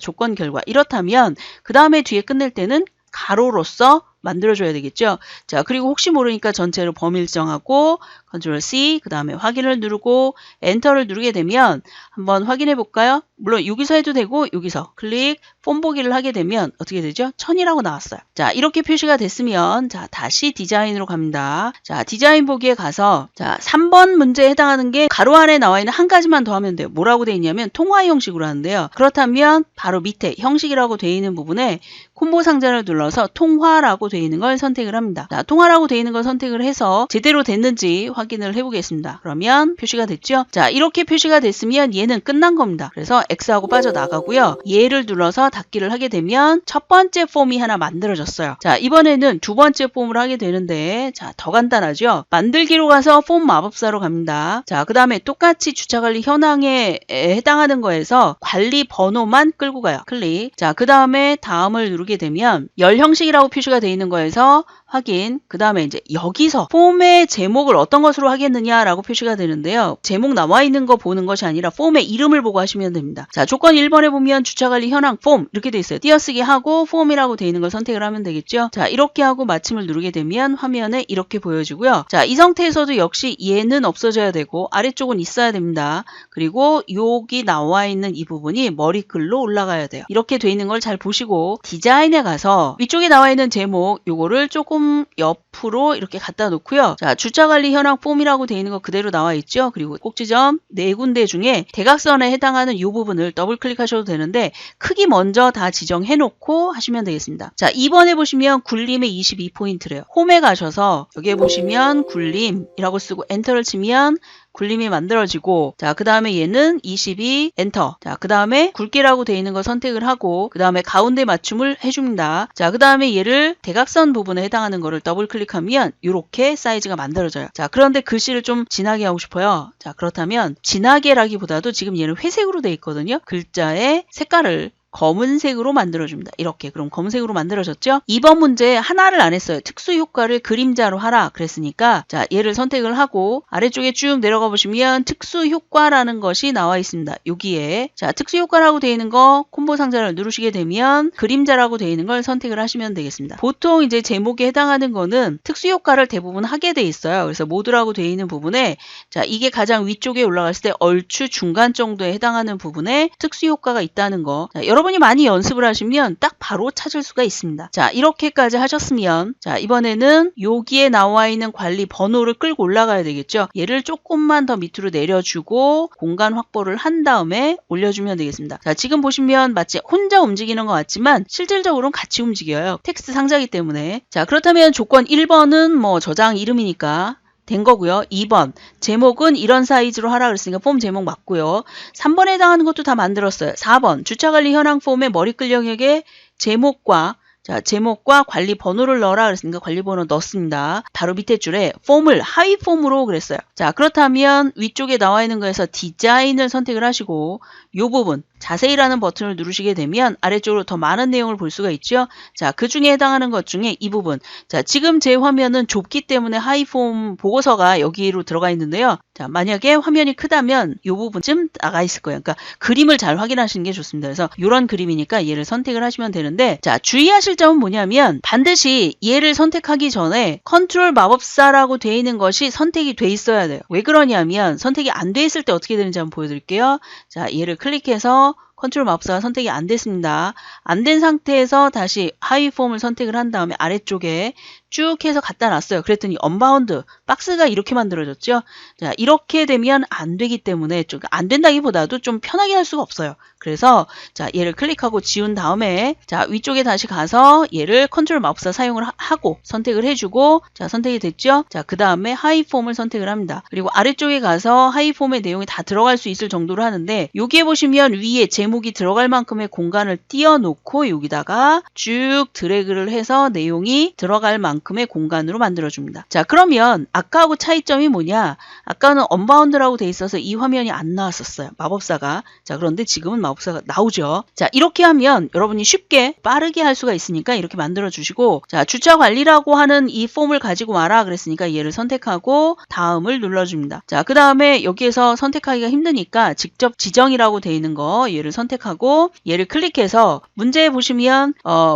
이렇다면 그 다음에 뒤에 끝낼 때는 가로로서 만들어줘야 되겠죠. 자, 그리고 혹시 모르니까 전체를 범위정하고 컨트롤 C 그 다음에 확인을 누르고 엔터를 누르게 되면 한번 확인해 볼까요? 물론 여기서 해도 되고 여기서 클릭 폼 보기를 하게 되면 어떻게 되죠? 1000이라고 나왔어요. 자, 이렇게 표시가 됐으면 자, 다시 디자인으로 갑니다. 자, 디자인 보기에 가서 자, 3번 문제에 해당하는 게 가로 안에 나와 있는 한 가지만 더 하면 돼요. 뭐라고 돼 있냐면 통화 형식으로 하는데요. 그렇다면 바로 밑에 형식이라고 돼 있는 부분에 콤보 상자를 눌러서 통화라고 돼 있는 걸 선택을 합니다. 자, 통화라고 돼 있는 걸 선택을 해서 제대로 됐는지 확인을 해보겠습니다. 그러면 표시가 됐죠? 자, 이렇게 표시가 됐으면 얘는 끝난 겁니다. 그래서 X하고 빠져나가고요. 얘를 눌러서 닫기를 하게 되면 첫 번째 폼이 하나 만들어졌어요. 자, 이번에는 두 번째 폼을 하게 되는데 자, 더 간단하죠? 만들기로 가서 폼 마법사로 갑니다. 자, 그 다음에 똑같이 주차관리 현황에 해당하는 거에서 관리 번호만 끌고 가요. 클릭. 자, 그 다음에 다음을 누르게 되면 열 형식이라고 표시가 되어 있는 거에서 확인. 그 다음에 이제 여기서 폼의 제목을 어떤 것으로 하겠느냐라고 표시가 되는데요. 제목 나와 있는 거 보는 것이 아니라 폼의 이름을 보고 하시면 됩니다. 자, 조건 1번에 보면 주차관리 현황 폼 이렇게 돼 있어요. 띄어쓰기 하고 폼이라고 돼 있는 걸 선택을 하면 되겠죠. 자, 이렇게 하고 마침을 누르게 되면 화면에 이렇게 보여지고요. 자, 이 상태에서도 역시 얘는 없어져야 되고 아래쪽은 있어야 됩니다. 그리고 여기 나와 있는 이 부분이 머리글로 올라가야 돼요. 이렇게 돼 있는 걸 잘 보시고 디자인에 가서 위쪽에 나와 있는 제목 요거를 조금 옆으로 이렇게 갖다 놓고요. 자, 주차관리 현황 폼이라고 되어 있는 거 그대로 나와 있죠. 그리고 꼭지점 4군데 중에 대각선에 해당하는 이 부분을 더블 클릭하셔도 되는데 크기 먼저 다 지정해 놓고 하시면 되겠습니다. 자, 2번에 보시면 굴림의 22포인트래요. 홈에 가셔서 여기에 보시면 굴림이라고 쓰고 엔터를 치면 굴림이 만들어지고 자, 그 다음에 얘는 22 엔터. 자, 그 다음에 굵기라고 되어 있는 거 선택을 하고 그 다음에 가운데 맞춤을 해줍니다. 자, 그 다음에 얘를 대각선 부분에 해당하는 거를 더블 클릭하면 이렇게 사이즈가 만들어져요. 자, 그런데 글씨를 좀 진하게 하고 싶어요. 자, 그렇다면 진하게라기보다도 지금 얘는 회색으로 되어 있거든요. 글자의 색깔을 검은색으로 만들어줍니다. 이렇게. 그럼 검은색으로 만들어졌죠? 2번 문제 하나를 안 했어요. 특수 효과를 그림자로 하라 그랬으니까 자, 얘를 선택을 하고 아래쪽에 쭉 내려가 보시면 특수 효과라는 것이 나와 있습니다. 여기에 자, 특수 효과라고 되어 있는 거 콤보 상자를 누르시게 되면 그림자라고 되어 있는 걸 선택을 하시면 되겠습니다. 보통 이제 제목에 해당하는 거는 특수 효과를 대부분 하게 돼 있어요. 그래서 모드라고 되어 있는 부분에 자, 이게 가장 위쪽에 올라갔을 때 얼추 중간 정도에 해당하는 부분에 특수 효과가 있다는 거. 자, 여러분이 많이 연습을 하시면 딱 바로 찾을 수가 있습니다. 자, 이렇게까지 하셨으면 자, 이번에는 여기에 나와 있는 관리 번호를 끌고 올라가야 되겠죠. 얘를 조금만 더 밑으로 내려주고 공간 확보를 한 다음에 올려주면 되겠습니다. 자, 지금 보시면 마치 혼자 움직이는 것 같지만 실질적으로는 같이 움직여요. 텍스트 상자이기 때문에. 자, 그렇다면 조건 1번은 뭐 저장 이름이니까 된 거고요. 2번 제목은 이런 사이즈로 하라 그랬으니까 폼 제목 맞고요. 3번에 해당하는 것도 다 만들었어요. 4번 주차관리 현황 폼의 머리글 영역에 제목과 자, 제목과 관리 번호를 넣어라 그랬으니까 관리 번호 넣습니다. 바로 밑에 줄에 폼을 하위 폼으로 그랬어요. 자, 그렇다면 위쪽에 나와 있는 거에서 디자인을 선택을 하시고 이 부분 자세히라는 버튼을 누르시게 되면 아래쪽으로 더 많은 내용을 볼 수가 있죠. 자, 그 중에 해당하는 것 중에 이 부분. 자, 지금 제 화면은 좁기 때문에 하이폼 보고서가 여기로 들어가 있는데요. 자, 만약에 화면이 크다면 이 부분쯤 나가 있을 거예요. 그러니까 그림을 잘 확인하시는 게 좋습니다. 그래서 이런 그림이니까 얘를 선택을 하시면 되는데 자, 주의하실 점은 뭐냐면 반드시 얘를 선택하기 전에 컨트롤 마법사라고 되어 있는 것이 선택이 돼 있어야 돼요. 왜 그러냐면 선택이 안 돼 있을 때 어떻게 되는지 한번 보여드릴게요. 자, 얘를 클릭해서 컨트롤 마법사가 선택이 안 됐습니다. 안 된 상태에서 다시 하위 폼을 선택을 한 다음에 아래쪽에 쭉 해서 갖다 놨어요. 그랬더니 언바운드 박스가 이렇게 만들어졌죠. 자, 이렇게 되면 안 되기 때문에 좀 안 된다기보다도 좀 편하게 할 수가 없어요. 그래서 자, 얘를 클릭하고 지운 다음에 자, 위쪽에 다시 가서 얘를 컨트롤 마법사 사용을 하고 선택을 해주고 자, 선택이 됐죠. 자, 그 다음에 하위 폼을 선택을 합니다. 그리고 아래쪽에 가서 하위 폼의 내용이 다 들어갈 수 있을 정도로 하는데 여기에 보시면 위에 제목이 들어갈 만큼의 공간을 띄워놓고 여기다가 쭉 드래그를 해서 내용이 들어갈 만큼의 공간으로 만들어줍니다. 자, 그러면 아까하고 차이점이 뭐냐? 아까는 언바운드라고 돼 있어서 이 화면이 안 나왔었어요. 마법사가. 자, 그런데 지금은 마법사가 나오죠. 자, 이렇게 하면 여러분이 쉽게 빠르게 할 수가 있으니까 이렇게 만들어 주시고 자, 주차 관리라고 하는 이 폼을 가지고 와라 그랬으니까 얘를 선택하고 다음을 눌러줍니다. 자, 그 다음에 여기에서 선택하기가 힘드니까 직접 지정이라고 돼 있는 거 얘를 선택하고 얘를 클릭해서 문제에 보시면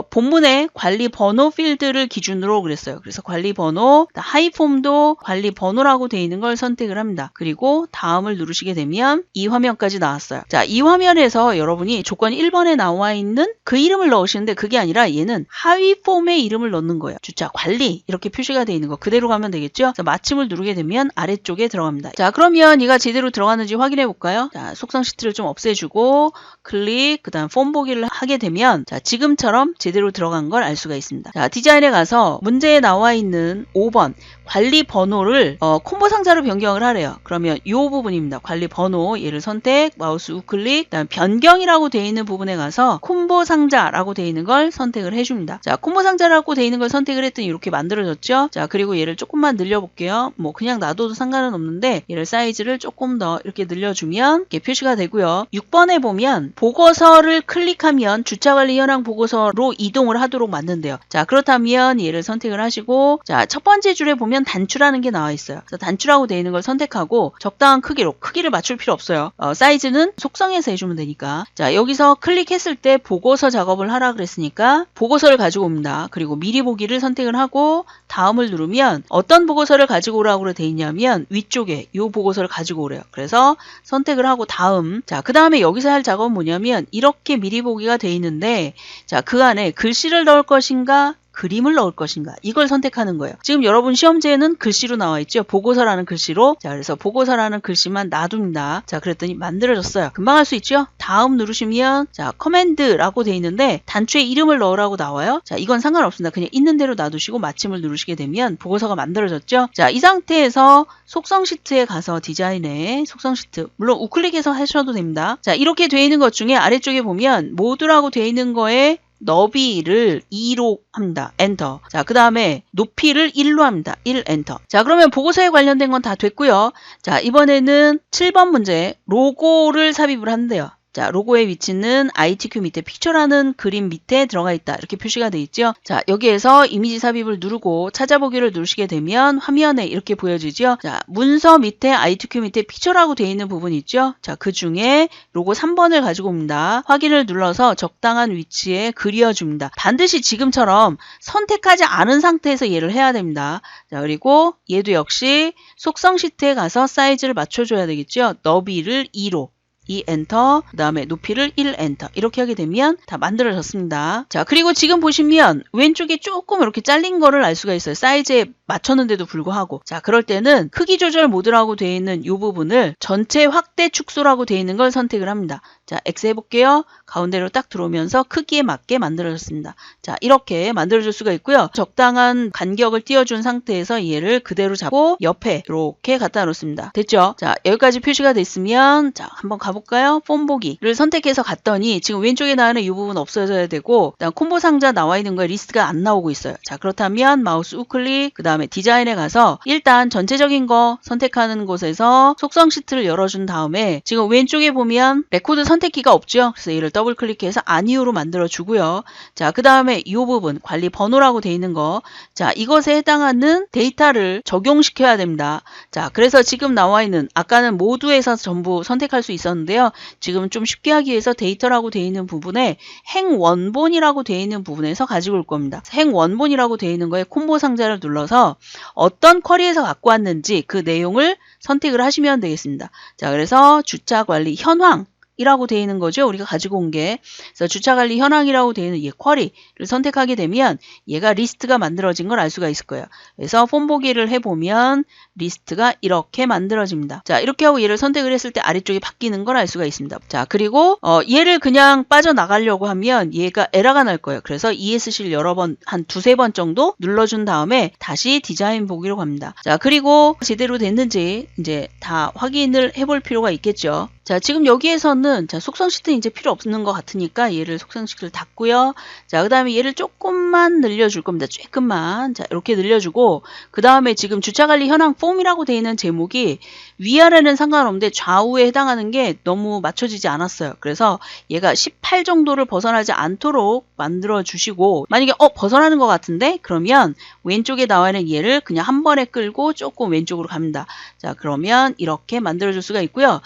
본문의 관리 번호 필드를 기준으로 그랬어요. 됐어요. 그래서 관리 번호, 하이폼도 관리 번호라고 되어 있는 걸 선택을 합니다. 그리고 다음을 누르시게 되면 이 화면까지 나왔어요. 자, 이 화면에서 여러분이 조건 1번에 나와 있는 그 이름을 넣으시는데 그게 아니라 얘는 하위폼의 이름을 넣는 거예요. 주차 관리 이렇게 표시가 되어 있는 거 그대로 가면 되겠죠? 자, 마침을 누르게 되면 아래쪽에 들어갑니다. 자, 그러면 얘가 제대로 들어갔는지 확인해 볼까요? 자, 속성 시트를 좀 없애주고 클릭, 그 다음 폼 보기를 하게 되면 자, 지금처럼 제대로 들어간 걸 알 수가 있습니다. 자, 디자인에 가서 문제에 나와 있는 5번 관리 번호를 콤보 상자로 변경을 하래요. 그러면 이 부분입니다. 관리 번호 얘를 선택, 마우스 우클릭, 그다음 변경이라고 되어 있는 부분에 가서 콤보 상자라고 되어 있는 걸 선택을 해줍니다. 자, 콤보 상자라고 되어 있는 걸 선택을 했더니 이렇게 만들어졌죠. 자, 그리고 얘를 조금만 늘려볼게요. 뭐 그냥 놔둬도 상관은 없는데 얘를 사이즈를 조금 더 이렇게 늘려주면 이렇게 표시가 되고요. 6번에 보면 보고서를 클릭하면 주차관리 현황 보고서로 이동을 하도록 만든대요. 자, 그렇다면 얘를 선택을 하시고 자, 첫 번째 줄에 보면 단추라는 게 나와 있어요. 그래서 단추라고 되어 있는 걸 선택하고 적당한 크기로 크기를 맞출 필요 없어요. 사이즈는 속성에서 해주면 되니까 자, 여기서 클릭했을 때 보고서 작업을 하라 그랬으니까 보고서를 가지고 옵니다. 그리고 미리 보기를 선택을 하고 다음을 누르면 어떤 보고서를 가지고 오라고 되어 있냐면 위쪽에 이 보고서를 가지고 오래요. 그래서 선택을 하고 다음 자, 그 다음에 여기서 할 작업은 뭐냐면 이렇게 미리 보기가 되어 있는데 자, 그 안에 글씨를 넣을 것인가 그림을 넣을 것인가 이걸 선택하는 거예요. 지금 여러분 시험지에는 글씨로 나와 있죠. 보고서라는 글씨로. 자, 그래서 보고서라는 글씨만 놔둡니다. 자, 그랬더니 만들어졌어요. 금방 할 수 있죠. 다음 누르시면 자, 커맨드라고 되어 있는데 단추에 이름을 넣으라고 나와요. 자, 이건 상관없습니다. 그냥 있는 대로 놔두시고 마침을 누르시게 되면 보고서가 만들어졌죠. 자, 이 상태에서 속성 시트에 가서 디자인에 속성 시트 물론 우클릭해서 하셔도 됩니다. 자, 이렇게 되어 있는 것 중에 아래쪽에 보면 모드라고 되어 있는 거에 너비를 2로 합니다. 엔터. 자, 그 다음에 높이를 1로 합니다. 1 엔터. 자, 그러면 보고서에 관련된 건 다 됐고요. 자, 이번에는 7번 문제 로고를 삽입을 한대요. 자, 로고의 위치는 ITQ 밑에 픽처라는 그림 밑에 들어가 있다. 이렇게 표시가 되어 있죠. 자, 여기에서 이미지 삽입을 누르고 찾아보기를 누르시게 되면 화면에 이렇게 보여지죠. 자, 문서 밑에 ITQ 밑에 픽처라고 되어 있는 부분이 있죠. 자, 그 중에 로고 3번을 가지고 옵니다. 확인을 눌러서 적당한 위치에 그려줍니다. 반드시 지금처럼 선택하지 않은 상태에서 얘를 해야 됩니다. 자, 그리고 얘도 역시 속성 시트에 가서 사이즈를 맞춰줘야 되겠죠. 너비를 2로. 2 엔터, 그 다음에 높이를 1 엔터 이렇게 하게 되면 다 만들어졌습니다. 자, 그리고 지금 보시면 왼쪽에 조금 이렇게 잘린 거를 알 수가 있어요. 사이즈에 맞췄는데도 불구하고 자, 그럴 때는 크기 조절 모드라고 되어 있는 이 부분을 전체 확대 축소라고 되어 있는 걸 선택을 합니다. 자, X 해볼게요. 가운데로 딱 들어오면서 크기에 맞게 만들어졌습니다. 자, 이렇게 만들어줄 수가 있고요. 적당한 간격을 띄워준 상태에서 얘를 그대로 잡고 옆에 이렇게 갖다 놓습니다. 됐죠? 자, 여기까지 표시가 됐으면 자, 한번 가볼까요? 폼 보기를 선택해서 갔더니 지금 왼쪽에 나오는 이 부분 없어져야 되고 그다음 콤보 상자 나와 있는 거에 리스트가 안 나오고 있어요. 자, 그렇다면 마우스 우클릭 그 다음에 디자인에 가서 일단 전체적인 거 선택하는 곳에서 속성 시트를 열어준 다음에 지금 왼쪽에 보면 레코드 선택키가 없죠. 그래서 얘를 더블 클릭해서 아니오로 만들어 주고요. 자, 그 다음에 이 부분 관리 번호라고 되어 있는 거 자, 이것에 해당하는 데이터를 적용시켜야 됩니다. 자, 그래서 지금 나와 있는 아까는 모두에서 전부 선택할 수 있었는데요. 지금 좀 쉽게 하기 위해서 데이터라고 되어 있는 부분에 행 원본이라고 되어 있는 부분에서 가지고 올 겁니다. 행 원본이라고 되어 있는 거에 콤보 상자를 눌러서 어떤 쿼리에서 갖고 왔는지 그 내용을 선택을 하시면 되겠습니다. 자, 그래서 주차 관리 현황 이라고 되어 있는 거죠. 우리가 가지고 온 게. 그래서 주차관리 현황이라고 되어 있는 이 쿼리를 선택하게 되면 얘가 리스트가 만들어진 걸 알 수가 있을 거예요. 그래서 폼 보기를 해보면 리스트가 이렇게 만들어집니다. 자, 이렇게 하고 얘를 선택을 했을 때 아래쪽이 바뀌는 걸 알 수가 있습니다. 자, 그리고 얘를 그냥 빠져나가려고 하면 얘가 에러가 날 거예요. 그래서 ESC를 여러 번, 한 두세 번 정도 눌러준 다음에 다시 디자인 보기로 갑니다. 자, 그리고 제대로 됐는지 이제 다 확인을 해볼 필요가 있겠죠. 자, 지금 여기에서는 자, 속성 시트 이제 필요 없는 것 같으니까 얘를 속성 시트를 닫고요. 자, 그 다음에 얘를 조금만 늘려줄 겁니다. 조금만. 자, 이렇게 늘려주고 그 다음에 지금 주차관리 현황 폼이라고 되어 있는 제목이 위아래는 상관없는데 좌우에 해당하는 게 너무 맞춰지지 않았어요. 그래서 얘가 18 정도를 벗어나지 않도록 만들어 주시고 만약에 벗어나는 것 같은데 그러면 왼쪽에 나와 있는 얘를 그냥 한 번에 끌고 조금 왼쪽으로 갑니다. 자, 그러면 이렇게 만들어 줄 수가 있고요.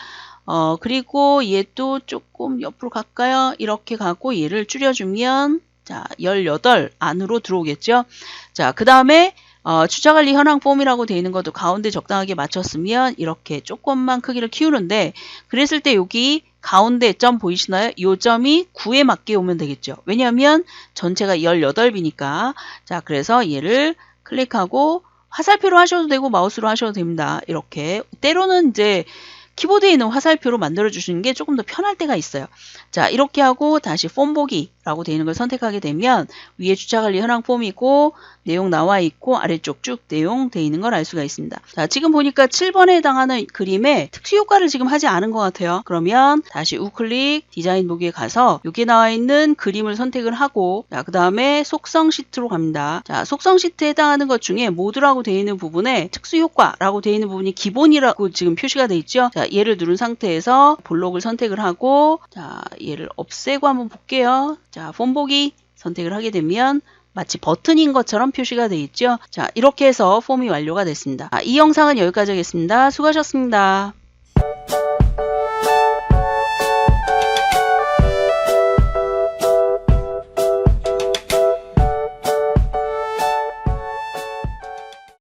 그리고 얘도 조금 옆으로 갈까요? 이렇게 가고 얘를 줄여주면 자, 18 안으로 들어오겠죠. 자, 그 다음에 주차관리 현황 폼이라고 되어 있는 것도 가운데 적당하게 맞췄으면 이렇게 조금만 크기를 키우는데, 그랬을 때 여기 가운데 점 보이시나요? 이 점이 9에 맞게 오면 되겠죠. 왜냐하면 전체가 18비니까. 자, 그래서 얘를 클릭하고 화살표로 하셔도 되고 마우스로 하셔도 됩니다. 이렇게. 때로는 이제 키보드에 있는 화살표로 만들어 주시는 게 조금 더 편할 때가 있어요. 자, 이렇게 하고 다시 폼 보기라고 되어 있는 걸 선택하게 되면 위에 주차관리 현황 폼이고 내용 나와 있고 아래쪽 쭉 내용 되어 있는 걸 알 수가 있습니다. 자, 지금 보니까 7번에 해당하는 그림에 특수 효과를 지금 하지 않은 것 같아요. 그러면 다시 우클릭 디자인 보기에 가서 여기 나와 있는 그림을 선택을 하고, 자, 그 다음에 속성 시트로 갑니다. 자, 속성 시트에 해당하는 것 중에 모드라고 되어 있는 부분에 특수 효과라고 되어 있는 부분이 기본이라고 지금 표시가 되어 있죠. 자, 얘를 누른 상태에서 블록을 선택을 하고, 자, 얘를 없애고 한번 볼게요. 자, 폼 보기 선택을 하게 되면 마치 버튼인 것처럼 표시가 되어 있죠. 자, 이렇게 해서 폼이 완료가 됐습니다. 이 영상은 여기까지 하겠습니다. 수고하셨습니다.